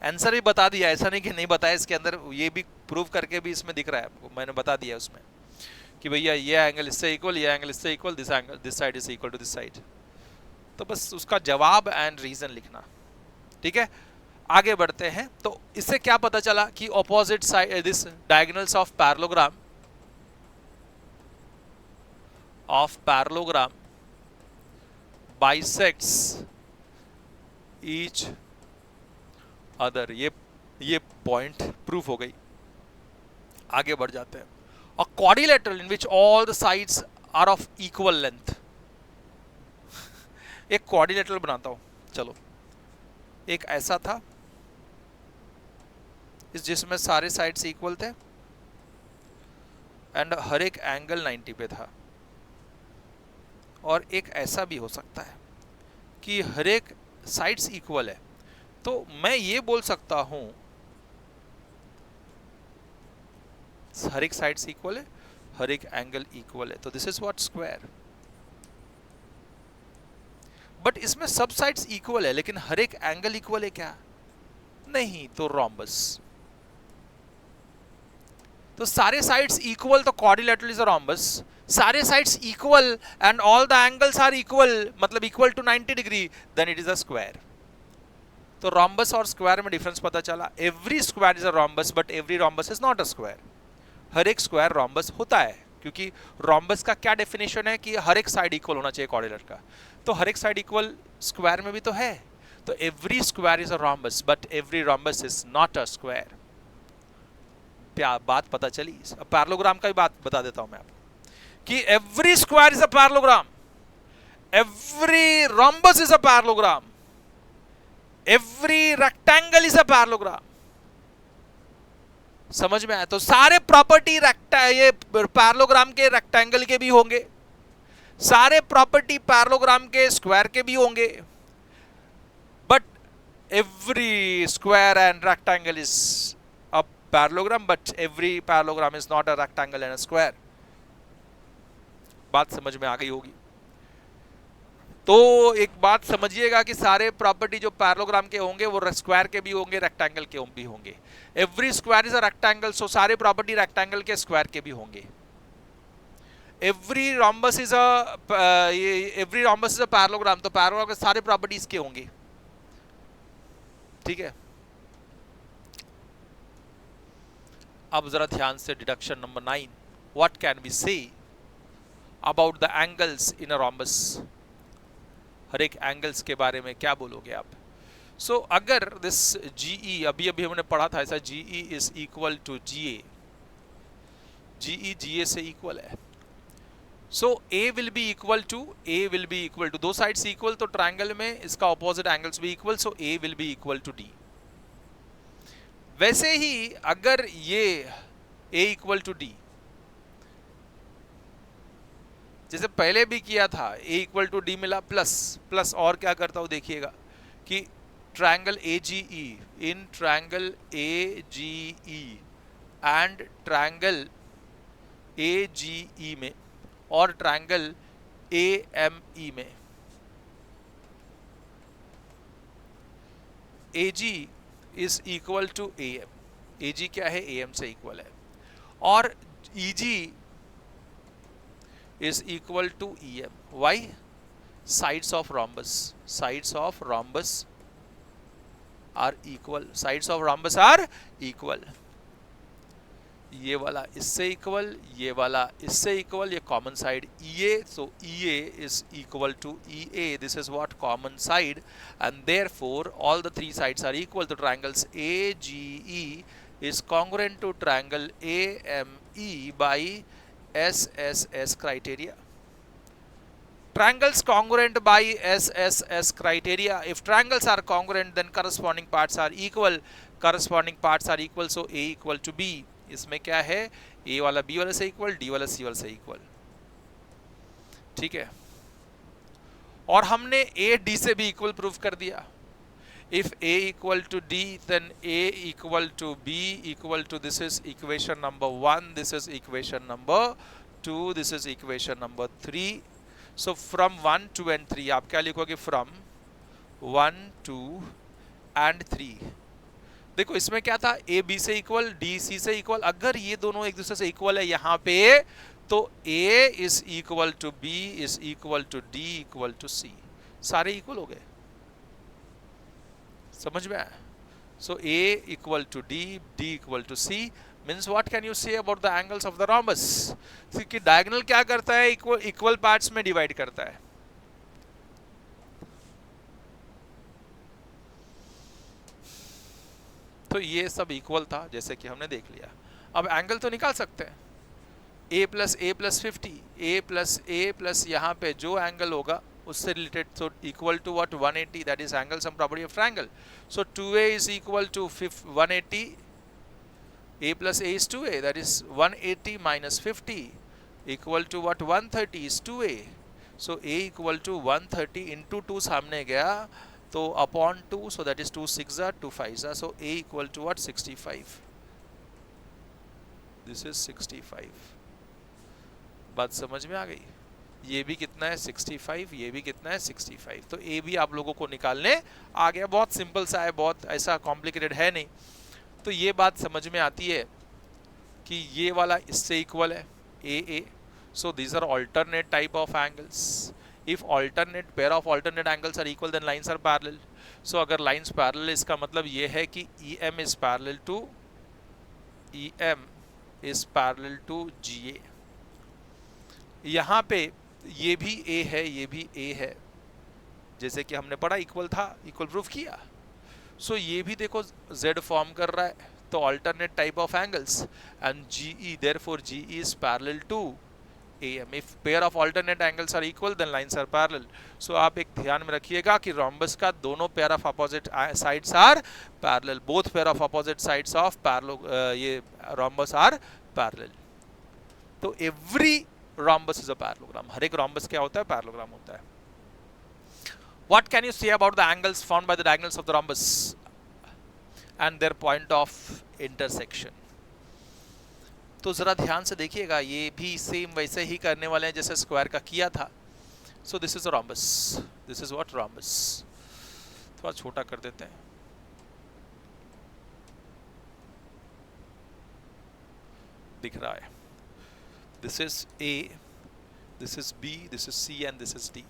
Answer भी बता दिया, ऐसा नहीं कि नहीं बताया, इसके अंदर ये भी प्रूव करके भी इसमें दिख रहा है आपको, मैंने बता दिया उसमें कि भैया ये एंगल इससे इक्वल, ये एंगल इससे equal, this angle this side is equal to this side. तो बस उसका जवाब एंड रीजन लिखना, ठीक है? आगे बढ़ते हैं। तो इससे क्या पता चला कि opposite side this diagonals of parallelogram bisects each other, ये पॉइंट प्रूफ हो गई। आगे बढ़ जाते हैं। A quadrilateral in which all the sides are of equal length। एक क्वाड्रिलेटरल बनाता हूं, चलो। एक ऐसा था जिसमें सारे साइड्स इक्वल थे एंड हर एक एंगल 90 पे था, और एक ऐसा भी हो सकता है कि हर एक साइड्स इक्वल है। तो मैं ये बोल सकता हूं हर एक साइड्स इक्वल है, हर एक एंगल इक्वल है, तो this is what square. But इसमें सब साइड्स इक्वल है लेकिन हर एक एंगल इक्वल है क्या? नहीं, तो रोम्बस। तो सारे साइड्स इक्वल तो क्वाड्रिलेटरल इज अ रोम्बस, सारे sides equal and all the angles are equal, मतलब equal to 90 degree, then it is a square. तो रोम्बस और स्क्वायर में डिफरेंस पता चला। Every square is a rhombus but every rhombus is not a square. हर एक स्क्वायर रोम्बस होता है, क्योंकि रोम्बस का क्या डेफिनेशन है कि हर एक साइड इक्वल होना चाहिए क्वाड्रिलेटरल का। तो हर एक साइड इक्वल स्क्वायर में भी तो है, तो every square is a rhombus but every rhombus is not a square. बात पता चली। पैरेललोग्राम का भी बात बता देता हूं मैं आपको कि every square is a parallelogram, every rhombus is a parallelogram, every rectangle is a parallelogram. समझ में आया? तो सारे प्रॉपर्टी ये पैरेललोग्राम के रेक्टेंगल के भी होंगे, सारे प्रॉपर्टी पैरेललोग्राम के स्क्वायर के भी होंगे, but every square and rectangle is a parallelogram, but every parallelogram is not a rectangle and a square. बात समझ में आ गई होगी। तो एक बात समझिएगा कि सारे प्रॉपर्टी जो पैरेललोग्राम के होंगे वो स्क्वायर के भी होंगे, रेक्टेंगल के भी होंगे। Every square is a rectangle, so सारे प्रॉपर्टी रेक्टेंगल के स्क्वायर के भी होंगे। Every rhombus is a parallelogram, तो पैरेललोग्राम के सारे प्रॉपर्टीज के होंगे। ठीक है, अब जरा ध्यान से deduction number 9, what can we say about the angles in a rhombus. हर एक एंगल्स के बारे में क्या बोलोगे आप? सो अगर दिस जीई, अभी अभी हमने पढ़ा था ऐसा, GE is equal to GA, GE GA से इक्वल है। So A will be equal to, दो साइड्स इक्वल, तो ट्रायंगल में इसका ऑपोजिट एंगल्स भी equal, so A will be equal to D. वैसे ही अगर ये a इक्वल टू डी, जैसे पहले भी किया था, a इक्वल टू डी मिला प्लस प्लस, और क्या करता हूं देखिएगा कि ट्रायंगल AGE, इन triangle AGE and triangle AGE में और ट्रायंगल AME में, AG is equal to AM, AG क्या है, AM से इक्वल है, और EG is equal to EM। Why? Sides of rhombus, sides of rhombus are equal, sides of rhombus are equal. ये वाला इससे इक्वल, ये वाला इससे इक्वल, ये common side EA, so EA is equal to EA, this is what common side, and therefore all the three sides are equal to triangles AGE is congruent to triangle AME by SSS criteria. Triangles congruent by SSS criteria. If triangles are congruent, then corresponding parts are equal. Corresponding parts are equal, so A equal to B. इसमें क्या है, A वाला B वाले से इक्वल, D वाला C वाले से इक्वल। ठीक है, और हमने A D से भी इक्वल प्रूव कर दिया। If A equal to D, then A equal to B equal to, this is equation number 1, this is equation number 2, this is equation number 3. So from 1, 2 and 3 आप क्या लिखोगे? From 1, 2 and 3। देखो इसमें क्या था, A B से इक्वल, D C से इक्वल। अगर ये दोनों एक दूसरे से इक्वल है यहाँ पे, तो A is equal to B is equal to D equal to C, सारे इक्वल हो गए। समझ में आया? So A equal to D, D equal to C means what can you say about the angles of the rhombus? क्योंकि डायगोनल क्या करता है, इक्वल पार्ट्स में डिवाइड करता है। तो ये सब इक्वल था जैसे कि हमने देख लिया। अब एंगल तो निकाल सकते हैं, a प्लस 50, a प्लस यहाँ पे जो एंगल होगा उससे related, so equal to what, 180, that is angle sum property of triangle. So 2a is equal to 180, a plus a is 2a, that is 180 minus 50 equal to what, 130 is 2a. So a equal to 130 into 2 सामने गया तो upon 2, so that is 2 6 are 2 5 are, so a equal to what, 65. This is 65. बात समझ में आ गई? ये भी कितना है, 65, ये भी कितना है, 65। तो ए भी आप लोगों को निकालने आ गया। बहुत सिंपल सा है, बहुत ऐसा कॉम्प्लिकेटेड है नहीं। तो ये बात समझ में आती है कि ये वाला इससे इक्वल है, A. So these are alternate type of angles. If alternate pair of alternate angles are equal, then lines are parallel. So अगर लाइंस पैरेलल, इसका मतलब ये है कि EM is parallel to GA। यहाँ पे ये भी A है, ये भी A है, जैसे कि हमने पढ़ा, इक्वल था, इक्वल प्रूफ किया। सो ये भी देखो Z फॉर्म कर रहा है, तो alternate type of angles, and GE, therefore GE is parallel to AM। If pair of alternate angles are equal, then lines are parallel. So आप एक ध्यान में रखिएगा कि रोम्बस का दोनों pair of opposite sides are parallel, both pair of opposite sides of ये रोम्बस आर पैरेलल। तो every rhombus is a parallelogram। हर एक rhombus क्या होता है, parallelogram होता है। What can you say about the angles found by the diagonals of the rhombus and their point of intersection? तो जरा ध्यान से देखिएगा, ये भी सेम वैसे ही करने वाले हैं जैसे स्क्वायर का किया था। So this is a rhombus, this is what rhombus. थोड़ा छोटा कर देते हैं, दिख रहा है। This is A, this is B, this is C and this is D.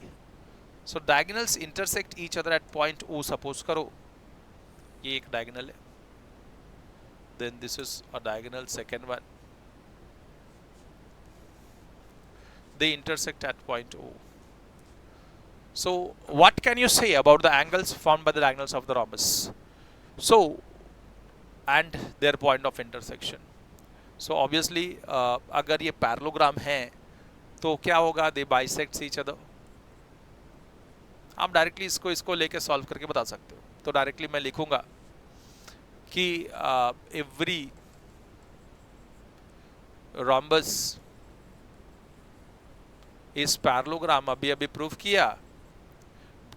So diagonals intersect each other at point O. Suppose करो ये एक डायगोनल है, then this is a diagonal, second one, they intersect at point O. So what can you say about the angles formed by the diagonals of the rhombus, so and their point of intersection? So obviously अगर ये पैरेललोग्राम है तो क्या होगा, they bisect each other। आप डायरेक्टली इसको लेके सॉल्व करके बता सकते हो। तो डायरेक्टली मैं लिखूंगा कि एवरी rhombus इस पैरेललोग्राम, अभी प्रूव किया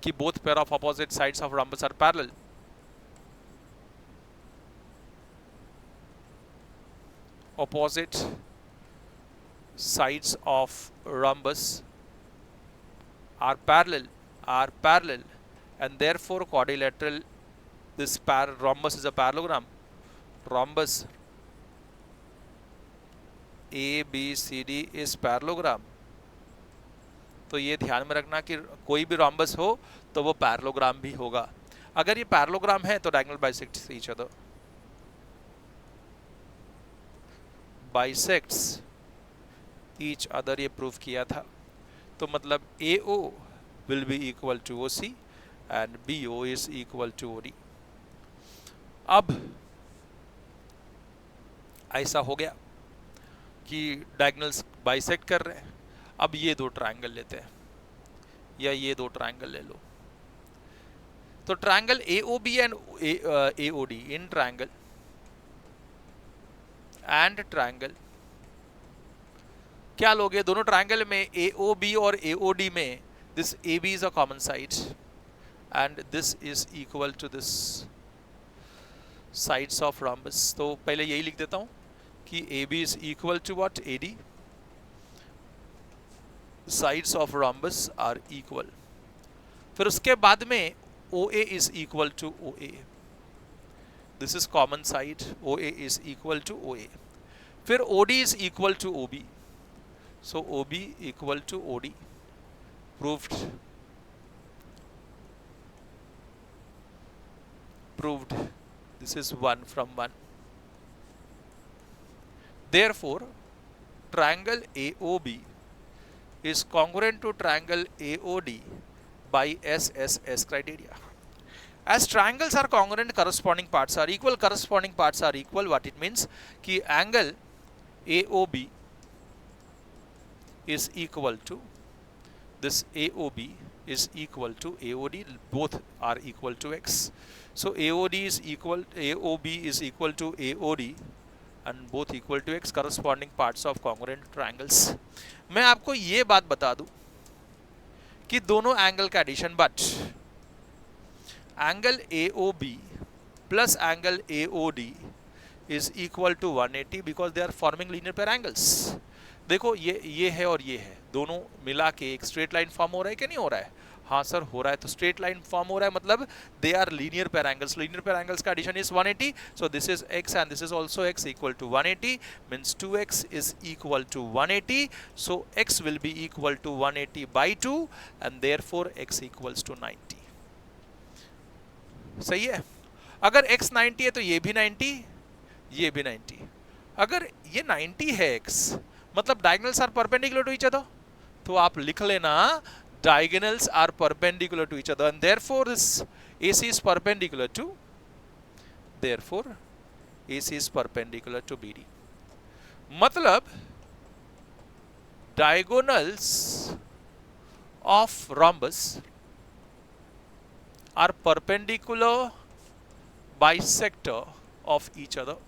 कि both pair of opposite sides of rhombus are parallel. Opposite sides of rhombus are parallel and therefore quadrilateral, this rhombus is a parallelogram, rhombus ABCD is parallelogram। तो ये ध्यान में रखना कि कोई भी rhombus हो तो वो पैरेललोग्राम भी होगा। अगर ये पैरेललोग्राम है तो diagonal bisects each other, bisects each other, ये प्रूव किया था। तो मतलब AO will be equal to OC and BO is equal to OD। अब ऐसा हो गया कि डायगोनल्स बाइसेक्ट कर रहे हैं। अब ये दो ट्रायंगल लेते हैं, या ये दो ट्रायंगल ले लो। तो triangle AOB and AOD, in triangle and triangle क्या लोगे, दोनों ट्रायंगल में AOB और AOD में this AB is a common side and this is equal to this sides of rhombus। तो पहले यही लिख देता हूं कि AB is equal to what, AD, sides of rhombus are equal। फिर उसके बाद में OA is equal to OA, this is common side, OA is equal to OA। फिर OD is equal to OB, so OB equal to OD, proved this is 1 from 1। therefore triangle AOB is congruent to triangle AOD by SSS criteria। as triangles are congruent, corresponding parts are equal, corresponding parts are equal, what it means कि angle AOB is equal to this, AOB is equal to AOD, both are equal to x। so AOB is equal to AOD and both equal to x, corresponding parts of congruent triangles। मैं आपको ये बात बता दूं कि दोनों एंगल का addition, but angle AOB plus angle AOD is equal to 180 because they are forming linear pair angles। देखो ये है और ये है, दोनों मिला के एक स्ट्रेट लाइन फॉर्म हो रहा है कि नहीं हो रहा है? हाँ सर हो रहा है। तो स्ट्रेट लाइन फॉर्म हो रहा है मतलब they are linear pair angles. Linear pair angles का addition is 180, so this is x and this is also x equal to 180, means 2x is equal to 180, so x will be equal to 180 by 2 and therefore x equals to 90। सही है। अगर x 90 है तो ये भी 90, ये भी 90। अगर ये 90 है x, मतलब diagonals are perpendicular to each other, तो आप लिख लेना diagonals are perpendicular to each other and therefore this AC is perpendicular to, therefore AC is perpendicular to BD। मतलब diagonals of rhombus are perpendicular bisector of each other।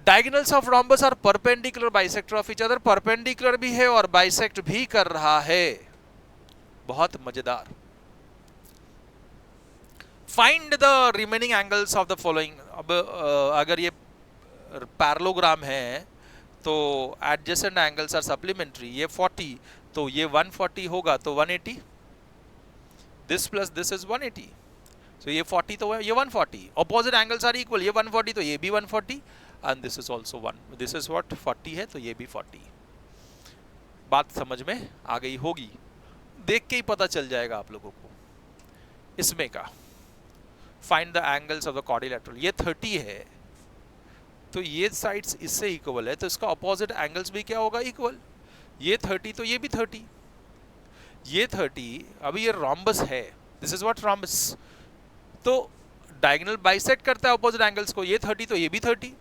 Diagonals of rhombus are perpendicular bisector of each other, perpendicular भी है और बाइसेक्ट भी कर रहा है। बहुत मजेदार। Find the remaining angles of the following. अब अगर ये पैरेललोग्राम है तो एडजेसेंट एंगल्स आर सप्लीमेंट्री। ये 40 तो ये 140 होगा तो 180, this plus this is 180, so ये 40 तो ये 140, ऑपोजिट एंगल्स आर इक्वल, ये 140 तो ये भी 140 and this is also 1, this is what 40 है तो ये भी 40। बात समझ में आ गई होगी, देख के ही पता चल जाएगा आप लोगों को इसमें का। Find the angles of the quadrilateral, ये 30 है तो ये साइड्स इससे इक्वल है तो इसका ऑपोजिट एंगल्स भी क्या होगा, इक्वल। ये 30 तो ये भी 30, ये 30, अभी ये रोम्बस है, दिस इज व्हाट रोम्बस, तो डायगोनल बाइसेक्ट करता है ऑपोजिट एंगल्स को। ये 30 तो ये भी 30,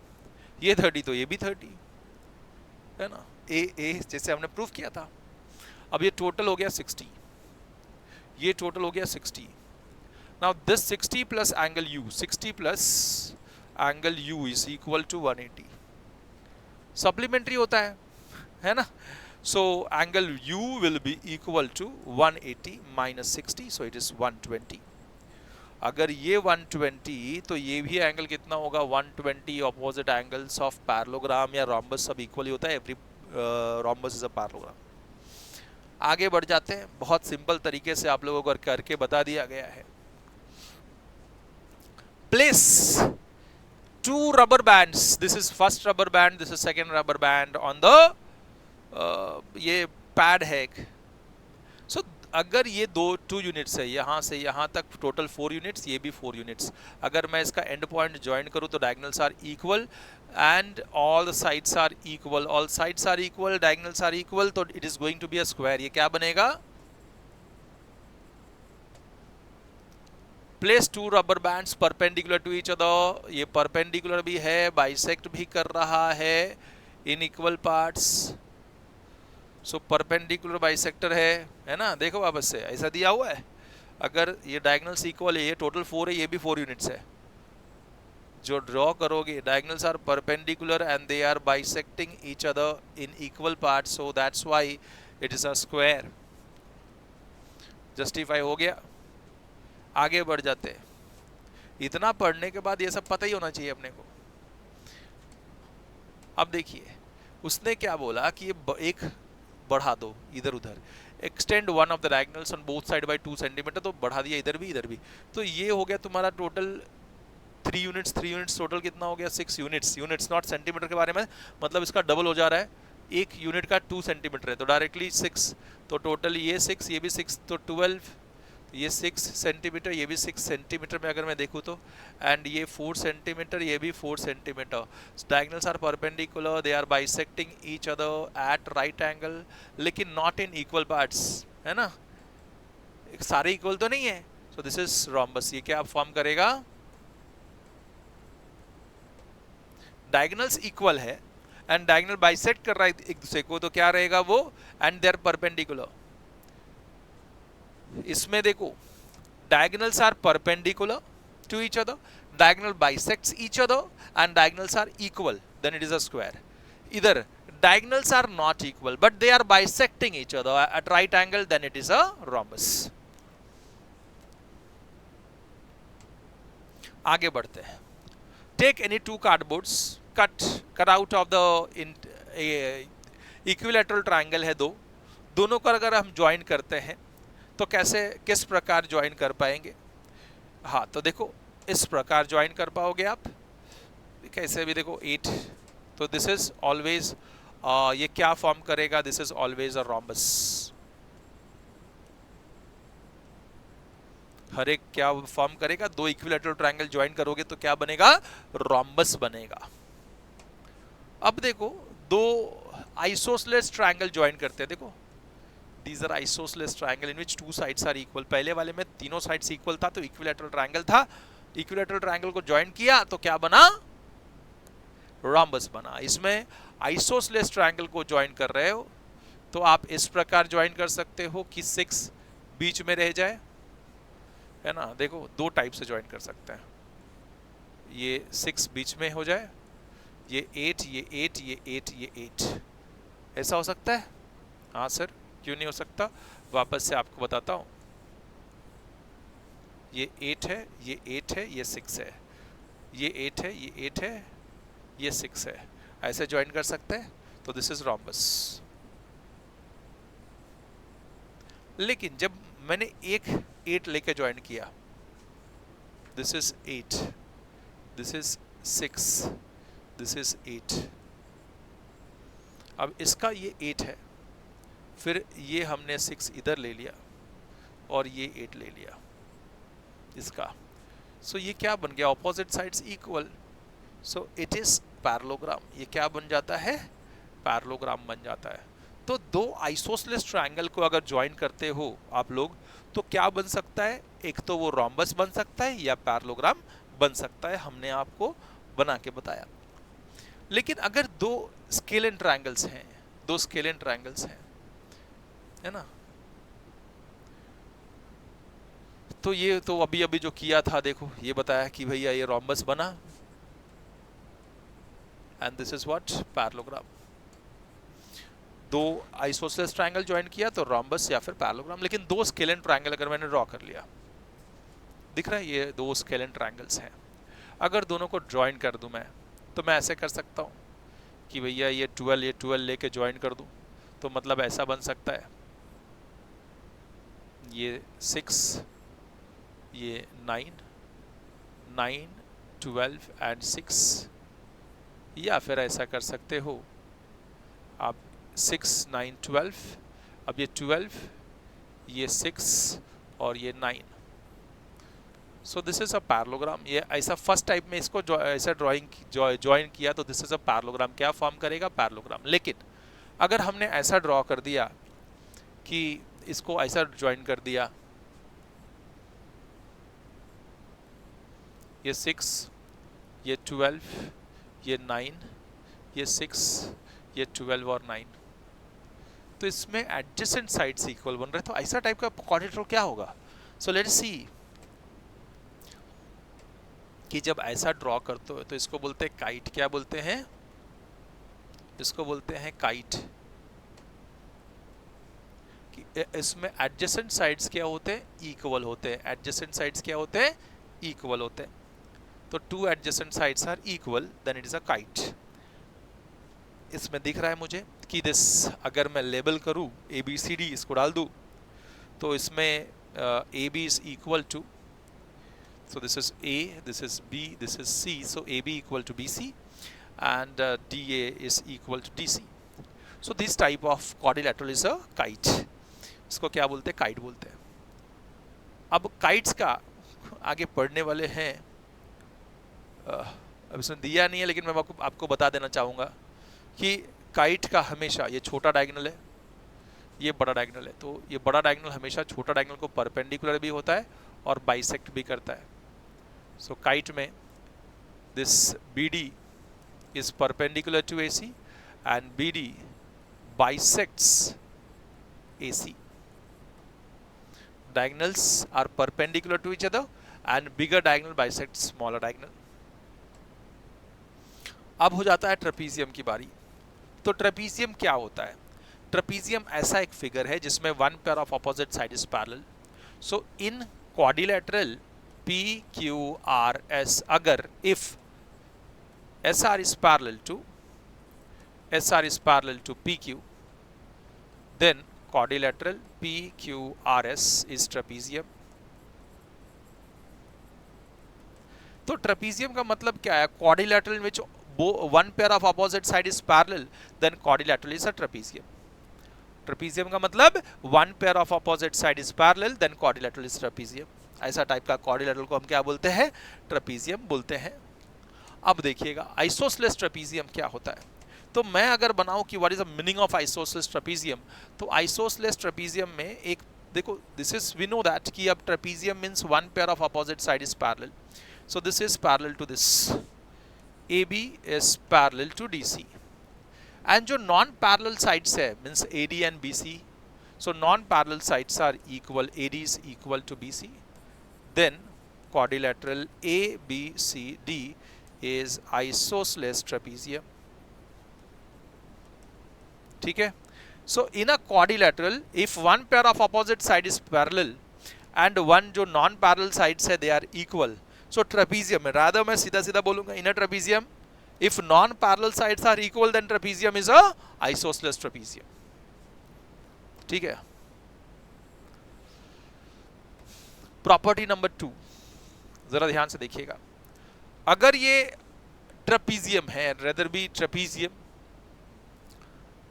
ये 30 तो ये भी 30 है ना, ए जैसे हमने प्रूफ किया था। अब ये टोटल हो गया 60, ये टोटल हो गया 60। Now this 60 plus angle u, 60 plus angle u is equal to 180, supplementary होता है ना। So angle u will be equal to 180 minus 60, so it is 120। अगर ये 120 तो ये भी एंगल कितना होगा, 120। ऑपोजिट एंगल्स ऑफ पैरेललोग्राम या रोम्बस सब इक्वली होता है, every rhombus is a parallelogram. आगे बढ़ जाते हैं, बहुत सिंपल तरीके से आप लोगों को करके बता दिया गया है। Place 2 rubber bands, this is first rubber band, this is second rubber band on the ये पैड है एक। सो अगर ये 2 यूनिट्स है, यहाँ से यहाँ तक टोटल 4 यूनिट्स, ये भी 4 यूनिट्स। अगर मैं इसका एंड पॉइंट ज्वाइन करूँ तो diagonals are equal and all the sides are equal, all sides are equal, diagonals are equal, तो it is going to be a square. ये क्या बनेगा, place 2 rubber bands perpendicular to each other, ये परपेंडिकुलर भी है, बाइसेक्ट भी कर रहा है in equal parts, so perpendicular bisector है ना। देखो वापस से ऐसा दिया हुआ है, अगर ये डायगोनल्स इक्वल है, ये टोटल 4 है, ये भी 4 यूनिट्स है। जो ड्रॉ करोगे diagonals are perpendicular and they are bisecting each other in equal parts, so that's why it is a square. Justify हो गया। आगे बढ़ जाते हैं। इतना पढ़ने के बाद ये सब पता ही होना चाहिए अपने को। अब देखिए उसने क्या बोला कि ये एक बढ़ा दो इधर उधर, extend one of the diagonals on both side by 2 centimetre, तो बढ़ा दिया इधर भी। तो ये हो गया तुम्हारा टोटल 3 यूनिट्स टोटल कितना हो गया, 6 यूनिट्स नॉट सेंटीमीटर के बारे में, मतलब इसका डबल हो जा रहा है। एक यूनिट का 2 सेंटीमीटर है तो डायरेक्टली 6, तो टोटल ये 6, ये भी 6, तो 12, ये 6 सेंटीमीटर, ये भी 6 सेंटीमीटर में अगर मैं देखूँ तो, एंड ये 4 सेंटीमीटर, ये भी 4 centimetre. Diagonals are perpendicular, they are bisecting each other at right angle, लेकिन नॉट इन इक्वल पार्ट्स, है ना, सारे इक्वल तो नहीं है। So this is rhombus. ये क्या फॉर्म करेगा, डायगोनल्स इक्वल है एंड डायगोनल बाइसेक्ट कर रहा है एक दूसरे को, तो क्या रहेगा वो, एंड दे आर परपेंडिकुलर। इसमें देखो diagonals are perpendicular to each other, diagonal bisects each other and diagonals are equal, then it is a square. Either diagonals are not equal but they are bisecting each other at right angle, then it is a rhombus. आगे बढ़ते हैं। Take any 2 cardboards, cut out of the equilateral triangle है दोनों को अगर हम ज्वाइन करते हैं तो कैसे, किस प्रकार ज्वाइन कर पाएंगे। हाँ तो देखो इस प्रकार ज्वाइन कर पाओगे आप, कैसे भी देखो 8, तो दिस इज ऑलवेज, ये क्या फॉर्म करेगा, this is always a rhombus. हर एक क्या फॉर्म करेगा, 2 इक्विलैटरल ट्रायंगल ज्वाइन करोगे तो क्या बनेगा, रोम्बस बनेगा। अब देखो 2 आइसोसेलेस ट्रायंगल ज्वाइन करते हैं, देखो These are isosceles triangle in which 2 sides are equal. पहले वाले में तीनों साइड्स इक्वल था तो इक्विलैटरल ट्रायंगल था, इक्विलैटरल ट्रायंगल को ज्वाइन किया तो क्या बना, रोम्बस बना। इसमें आइसोसेलेस ट्रायंगल को ज्वाइन कर रहे हो तो आप इस प्रकार ज्वाइन कर सकते हो कि 6 बीच में रह जाए, है ना। देखो 2 टाइप से ज्वाइन कर सकते हैं, ये 6 बीच में हो जाए, ये 8, ये 8, ये 8, ये 8, ऐसा हो सकता है। हाँ सर क्यों नहीं हो सकता, वापस से आपको बताता हूं। ये 8 है, ये 8 है, ये 6 है, ये 8 है, ये 8 है, ये 6 है, ऐसे ज्वाइन कर सकते हैं, तो दिस इज रोम्बस। लेकिन जब मैंने एक 8 लेके ज्वाइन किया, this is 8, this is 6, this is 8, अब इसका ये 8 है, फिर ये हमने 6 इधर ले लिया और ये 8 ले लिया इसका, सो ये क्या बन गया, opposite sides equal, so it is parallelogram. ये क्या बन जाता है, पैरेललोग्राम बन जाता है। तो दो आइसोसेलेस ट्रायंगल को अगर ज्वाइन करते हो आप लोग, तो क्या बन सकता है, एक तो वो रोम्बस बन सकता है या पैरेललोग्राम बन सकता है, हमने आपको बना के बताया। लेकिन अगर दो स्केलेन ट्रायंगल्स हैं, दो स्केलेन ट्रायंगल्स हैं, है ना, तो ये तो अभी अभी जो किया था, देखो ये बताया कि भैया ये रोम्बस बना, and this is what, parallelogram. दो आइसोसेलेस ट्रायंगल ज्वाइन किया तो रोम्बस या फिर पैरेललोग्राम। लेकिन दो स्केलेन ट्रायंगल अगर मैंने ड्रॉ कर लिया, दिख रहा है ये दो स्केलेन ट्रायंगल्स हैं, अगर दोनों को ज्वाइन कर दूं मैं, तो मैं ऐसे कर सकता हूं कि भैया ये 12 लेके ज्वाइन कर दूं, तो मतलब ऐसा बन सकता है, ये 6, ये 9, 9, 12 एंड 6, या फिर ऐसा कर सकते हो आप 6, 9, 12, अब ये 12, ये 6 और ये 9, सो दिस इज अ पैरेललोग्राम। ये ऐसा फर्स्ट टाइप में इसको ऐसा ड्राइंग ज्वाइन किया तो दिस इज अ पैरेललोग्राम। क्या फॉर्म करेगा, पैरेललोग्राम। लेकिन अगर हमने ऐसा ड्रॉ कर दिया कि इसको ऐसा ज्वाइन कर दिया, ये 6, ये 12, ये 9, ये 6, ये 12 और 9, तो इसमें एडजेसेंट साइड्स इक्वल बन रहे, तो ऐसा टाइप का क्वाड्रेटर क्या होगा। सो लेट्स सी कि जब ऐसा ड्रॉ करते हो तो इसको बोलते हैं काइट। क्या बोलते हैं, इसको बोलते हैं काइट। कि इसमें एडजेसेंट साइड्स क्या होते हैं, इक्वल होते हैं। एडजेसेंट साइड्स क्या होते हैं, इक्वल होते हैं। तो two adjacent sides are equal, then it is a kite. इसमें दिख रहा है मुझे कि दिस, अगर मैं लेबल करूं ABCD, इसको डाल दूं, तो इसमें AB is equal to, so this is A, this is B, this is C, so AB equal to BC and DA is equal to DC. So this type of quadrilateral is a kite. इसको क्या बोलते हैं, काइट बोलते हैं। अब काइट्स का आगे पढ़ने वाले हैं, अब इसमें दिया नहीं है लेकिन मैं आपको बता देना चाहूँगा कि काइट का हमेशा ये छोटा डायगोनल है, ये बड़ा डायगोनल है, तो ये बड़ा डायगोनल हमेशा छोटा डायगोनल को परपेंडिकुलर भी होता है और बाइसेक्ट भी करता है। सो काइट में this BD is perpendicular to AC and BD bisects AC. Diagonals are perpendicular to each other and bigger diagonal bisects smaller diagonal. अब हो जाता है ट्रेपीजियम की बारी। तो ट्रेपीजियम क्या होता है, ट्रेपीजियम ऐसा एक फिगर है जिसमें one pair of opposite side is parallel. So in quadrilateral PQRS, अगर if SR is parallel to PQ, then quadrilateral PQRS is trapezium. तो ट्रेपीजियम का मतलब क्या है, quadrilateral in which one pair of opposite side is parallel, then quadrilateral is a trapezium. Trapezium का मतलब one pair of opposite side is parallel, then quadrilateral is trapezium. ऐसा टाइप का quadrilateral को हम क्या बोलते हैं, ट्रेपीजियम बोलते हैं। अब देखिएगा आइसोसेलेस ट्रेपीजियम क्या होता है। तो मैं अगर बनाऊं कि what is the meaning of isosceles trapezium, तो आइसोसेलेस ट्रेपीजियम में एक देखो, this is, we know that कि अब trapezium means one pair of opposite side is parallel, so this is parallel to this, AB is parallel to DC, and जो नॉन पैरेलल साइड्स है means AD and BC, so non parallel sides are equal, AD is equal to BC, then quadrilateral ABCD is isosceles trapezium. ठीक है। So in a quadrilateral, if one pair of opposite side is parallel and one जो नॉन पैरेलल साइड्स है they are equal. So trapezium में रादर मैं सीधा सीधा बोलूंगा in a trapezium if non-parallel sides are equal then trapezium is a isosceles trapezium. ठीक है. प्रॉपर्टी नंबर 2 जरा ध्यान से देखिएगा. अगर ये ट्रेपीजियम है, रेदर बी ट्रेपीजियम,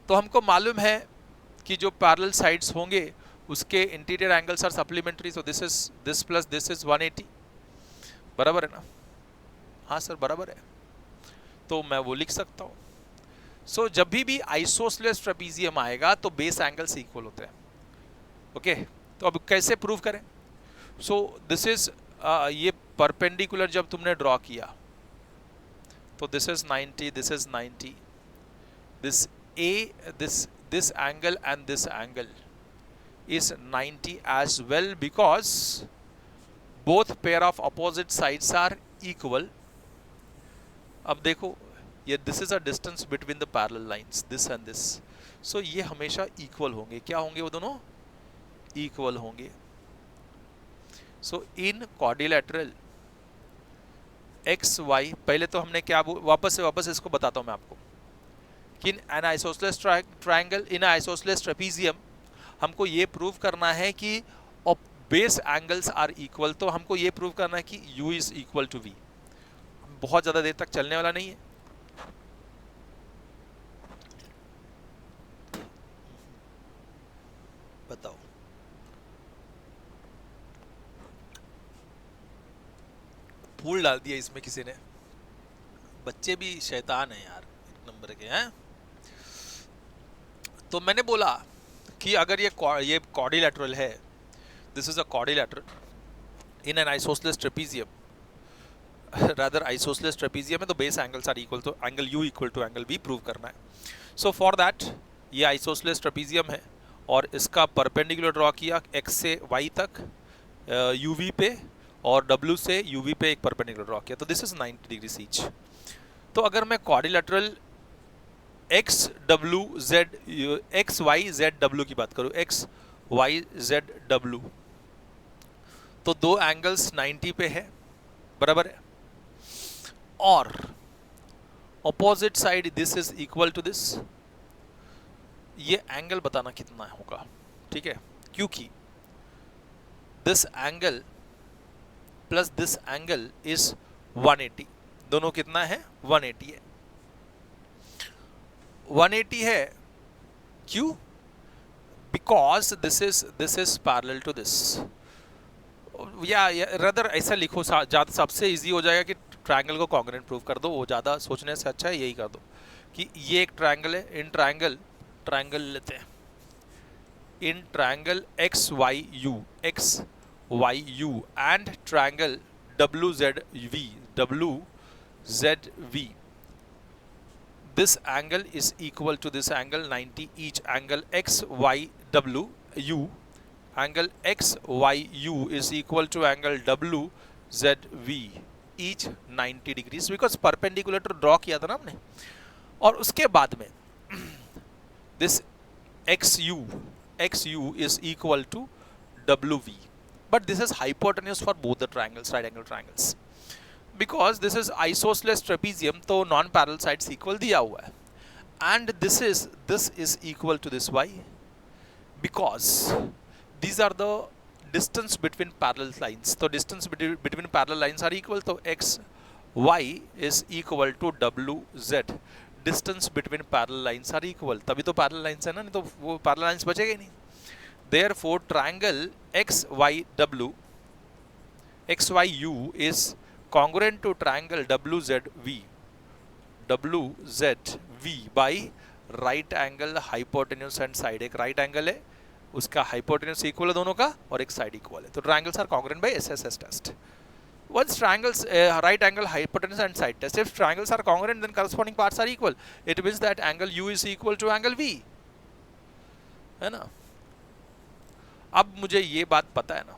तो हमको मालूम है कि जो पैरेलल साइड्स होंगे उसके interior angles are supplementary. So this plus this is 180. बराबर है ना? हाँ सर बराबर है. तो मैं वो लिख सकता हूं. सो जब भी आइसोसेलेस ट्रेपीजियम आएगा तो बेस एंगल्स इक्वल होते हैं. ओके, तो अब कैसे प्रूव करें? सो दिस इज ये परपेंडिकुलर जब तुमने ड्रॉ किया तो this is 90, this is 90, this this angle and this angle is 90 as well because both pair of opposite sides are equal. अब देखो ये this is a distance between the parallel lines, this and this. So ये हमेशा equal होंगे. क्या होंगे वो दोनों? Equal होंगे. So in quadrilateral x y, पहले तो हमने क्या वापस इसको बताता हूँ मैं आपको कि इन an isosceles triangle, in isosceles trapezium हमको ये प्रूव करना है कि बेस एंगल्स आर इक्वल. तो हमको ये प्रूव करना है कि u is equal to v. बहुत ज्यादा देर तक चलने वाला नहीं है. बताओ फूल डाल दिया इसमें किसी ने. बच्चे भी शैतान है यार, एक नंबर के हैं. तो मैंने बोला कि अगर ये क्वाड्रिलैटरल है, this is a quadrilateral in an isosceles trapezium, rather isosceles trapezium है, तो बेस एंगल्स आर इक्वल, तो angle u equal to angle v prove करना है. सो फॉर दैट ये आइसोसेलेस ट्रेपीजियम है और इसका परपेंडिकुलर ड्रॉ किया x से y तक uv पे और w से uv पे एक परपेंडिकुलर ड्रॉ किया. तो दिस इज 90 डिग्री ईच. तो अगर मैं quadrilateral x y z w की बात करूं, x y z w, तो दो एंगल्स 90 पे है. बराबर है. और opposite side this is equal to this. ये एंगल बताना कितना होगा. ठीक है, क्योंकि this angle plus this angle is 180. दोनों कितना है? 180 है. 180 है. क्यों? Because this is parallel to this. या रदर ऐसा लिखो, ज्यादा सबसे इजी हो जाएगा कि ट्रायंगल को कॉन्ग्रुएंट प्रूव कर दो. वो ज्यादा सोचने से अच्छा है यही कर दो कि ये एक ट्रायंगल है. इन ट्रायंगल लेते हैं. In triangle X Y U and triangle W Z V, this angle is equal to this angle 90. each angle x y w u, angle x y u is equal to angle w z v, each 90 degrees because perpendicular to draw किया था ना हमने. और उसके बाद में this x u is equal to w v, but this is hypotenuse for both the triangles, right angle triangles. Because this is isosceles trapezium, तो नॉन पैरेलल साइड्स इक्वल दिया हुआ है. And this is equal to this y because these are the distance between parallel lines. तो distance between parallel lines are equal, तो x y is equal to w z. distance between parallel lines are equal. तभी तो parallel lines है ना, नहीं तो वो parallel lines बचेगा ही नहीं. Therefore triangle x y u is congruent to triangle WZV by right angle, hypotenuse and side. एक right angle है, उसका hypotenuse equal है दोनों का और एक side equal है. तो triangles are congruent by SSS test. Once triangles right angle, hypotenuse and side test, if triangles are congruent then corresponding parts are equal. It means that angle U is equal to angle V, है ना. अब मुझे ये बात पता है ना,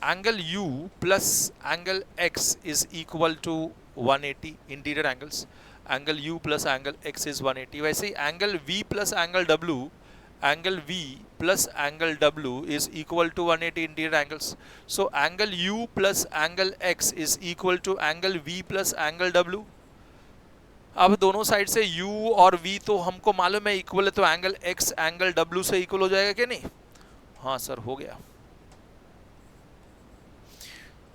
angle u plus angle x is equal to 180 interior angles. angle u plus angle x is 180. वैसे ही angle v plus angle w angle V plus angle W is equal to 180 interior angles. So angle U plus angle X is equal to angle V plus angle W. अब दोनों साइड से U और V तो हमको मालूम है इक्वल है, तो एंगल X एंगल W से इक्वल हो जाएगा कि नहीं? हाँ सर, हो गया.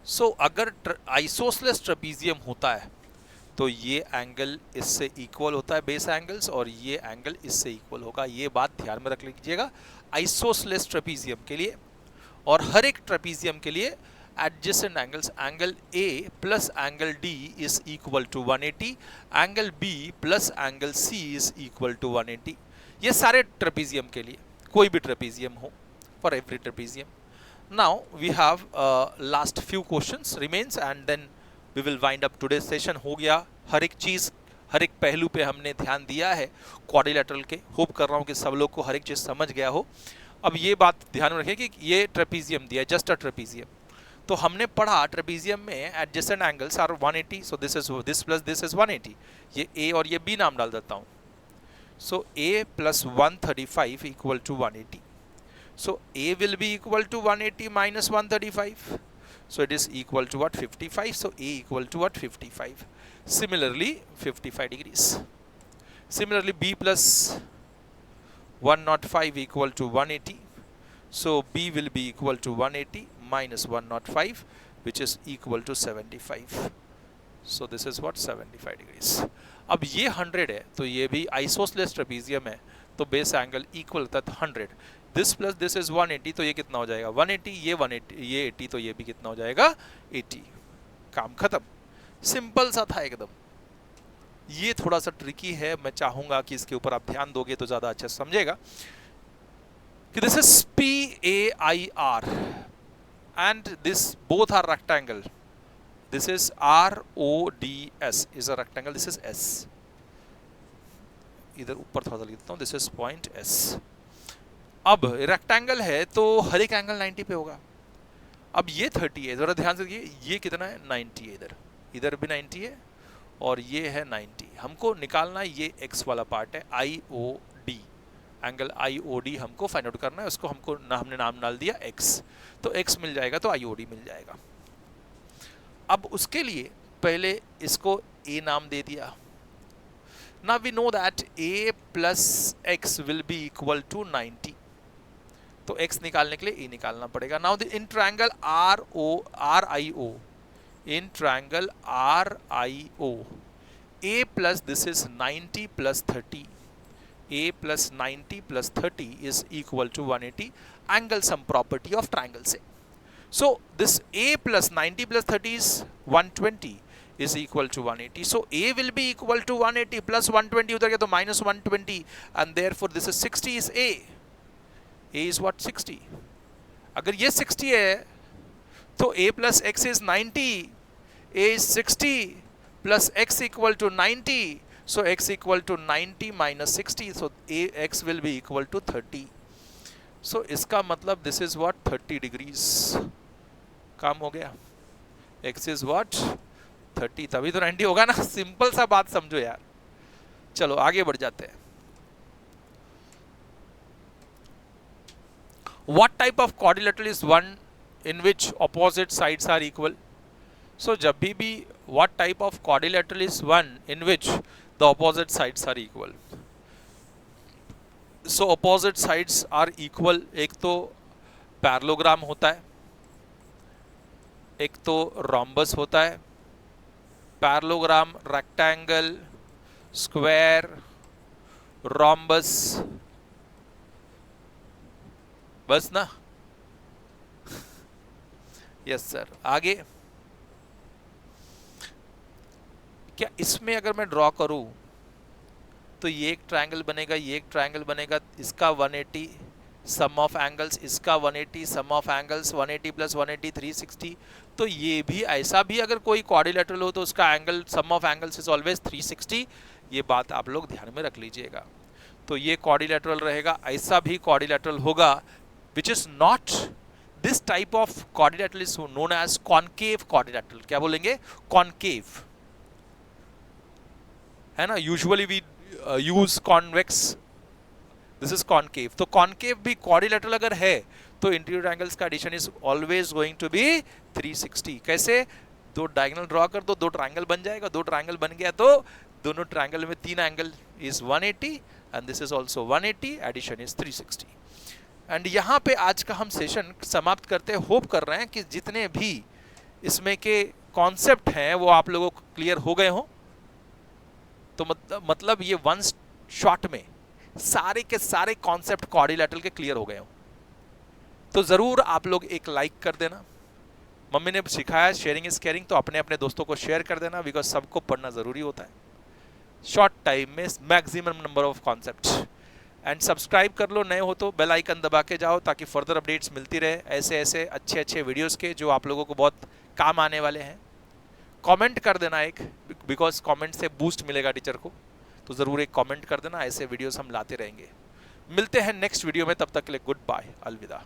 सो अगर आइसोसेलेस ट्रेपीजियम होता है तो ये एंगल इससे इक्वल होता है बेस एंगल्स, और ये एंगल इससे इक्वल होगा. ये बात ध्यान में रख लीजिएगा आइसोसेलेस ट्रेपीजियम के लिए. और हर एक ट्रेपीजियम के लिए adjacent angles, angle A plus angle D is equal to 180, angle B plus angle C is equal to 180. ये सारे ट्रेपीजियम के लिए, कोई भी ट्रेपीजियम हो, for every trapezium. Now we have last few questions remains and then we will wind up today's session. हो गया हर एक चीज, हर एक पहलू पे हमने ध्यान दिया है क्वाड्रिलेटरल के. होप कर रहा हूँ कि सब लोग को हर एक चीज समझ गया हो. अब ये बात ध्यान में रखें कि ये ट्रेपीजियम दिया, जस्ट अ ट्रेपीजियम. तो हमने पढ़ा ट्रेपीजियम में adjacent angles are 180, so this plus this is 180. ये ए और ये बी नाम डाल देता हूँ. So A plus 135 equal to 180. So A will be equal to 180 minus 135. So it is equal to what? 55. So A equal to what? 55. Similarly 55 degrees. Similarly B plus 105 equal to 180. So B will be equal to 180 minus 105, which is equal to 75. So this is what? 75 degrees. अब ये 100 है तो ये भी आइसोसेलेस ट्रेपीजियम है, तो बेस एंगल इक्वल होता है 100. दिस प्लस दिस इज 180, तो ये कितना हो जाएगा? 180. ये 180, ये 80, तो ये भी कितना हो जाएगा? 80. काम खत्म. सिंपल सा था एकदम. ये थोड़ा सा ट्रिकी है, मैं चाहूंगा कि इसके ऊपर आप ध्यान दोगे तो ज्यादा अच्छा समझेगा. कि this is PAIR and this both are rectangle. This is RODS is a rectangle. This is S. इधर ऊपर थोड़ा सा लिख देता हूँ. This is point S. अब रेक्टेंगल है तो हर एक एंगल 90 पे होगा. अब ये 30 है, जरा ध्यान से देखिए. ये कितना है? 90 है. इधर इधर भी 90 है और ये है 90. हमको निकालना है ये x वाला पार्ट है, IOD. एंगल IOD हमको फाइंड आउट करना है. उसको हमको हमने नाम डाल दिया x. तो x मिल जाएगा तो IOD मिल जाएगा. अब उसके लिए पहले इसको a नाम दे दिया. Now we know that a plus x will be equal to 90. तो x निकालने के लिए a निकालना पड़ेगा. Now in triangle RIO, in triangle RIO, a plus this is 90 plus 30. A plus 90 plus 30 is equal to 180. Angle sum property of triangle say. So this a plus 90 plus 30 is 120 is equal to 180. So a will be equal to 180 plus 120 उधर गया तो minus 120, and therefore this is 60 is a. A is what? 60. अगर ये 60 है तो a plus x is 90. A is 60 plus x equal to 90. So x equal to 90 minus 60. So x will be equal to 30. So इसका मतलब this is what? 30 degrees. काम हो गया. x is what? 30. तभी तो 90 होगा ना. सिंपल सा बात समझो यार. चलो आगे बढ़ जाते हैं. What type of quadrilateral is one in which opposite sides are equal? So जब भी what type of quadrilateral is one in which the opposite sides are equal? So opposite sides are equal. एक तो पैरेललोग्राम होता है, एक तो rhombus होता है. पैरेललोग्राम, रेक्टेंगल, स्क्वायर, rhombus, बस ना. Yes sir. आगे क्या इसमें अगर मैं ड्रॉ करूं तो ये एक ट्रायंगल बनेगा, ये एक ट्रायंगल बनेगा. इसका 180 सम ऑफ एंगल्स, इसका 180 सम ऑफ एंगल्स, 180 प्लस 180 360. तो ये भी ऐसा भी अगर कोई क्वाड्रिलेटरल हो तो उसका angle sum of angles is always 360. ये बात आप लोग ध्यान में रख लीजिएगा. तो ये क्वाड्रिलेटरल रहेगा. ऐसा भी क्वाड्रिलेटरल होगा which is not this type of quadrilateral is known as concave quadrilateral. क्या बोलेंगे? Concave है ना. Usually we use convex this is concave. तो कॉनकेव भी क्वाड्रिलेटरल अगर है तो इंटीरियर एंगल्स का addition is always going to be 360। कैसे? दो डायगोनल ड्रॉ कर दो, दो ट्रायंगल बन जाएगा, दो ट्रायंगल बन गया तो दोनों ट्रायंगल में तीन angle is 180 and this is also 180, addition is 360। And यहाँ पे आज का हम सेशन समाप्त करते हैं। होप कर रहे हैं कि जितने भी इसमें के कॉन्सेप्ट हैं वो आप लोगों को क्लियर हो गए हों। तो मतलब ये वन शॉट में सारे के सारे कॉन्सेप्ट क्वाड्रिलेटरल के क्लियर हो गए हों। तो जरूर आप लोग एक लाइक कर देना। मम्मी ने सिखाया शेयरिंग इज केयरिंग, तो अपने अपने दोस्तों को शेयर कर देना, बिकॉज सबको पढ़ना जरूरी होता है। शॉर्ट टाइम में maximum number of concepts. And subscribe कर लो, नए हो तो बेल आइकन दबा के जाओ ताकि फर्दर अपडेट्स मिलती रहे ऐसे ऐसे अच्छे अच्छे वीडियोस के जो आप लोगों को बहुत काम आने वाले हैं। कमेंट कर देना एक, बिकॉज कमेंट से बूस्ट मिलेगा टीचर को, तो ज़रूर एक कमेंट कर देना। ऐसे वीडियोस हम लाते रहेंगे। मिलते हैं नेक्स्ट वीडियो में, तब तक के लिए गुड बाय, अलविदा।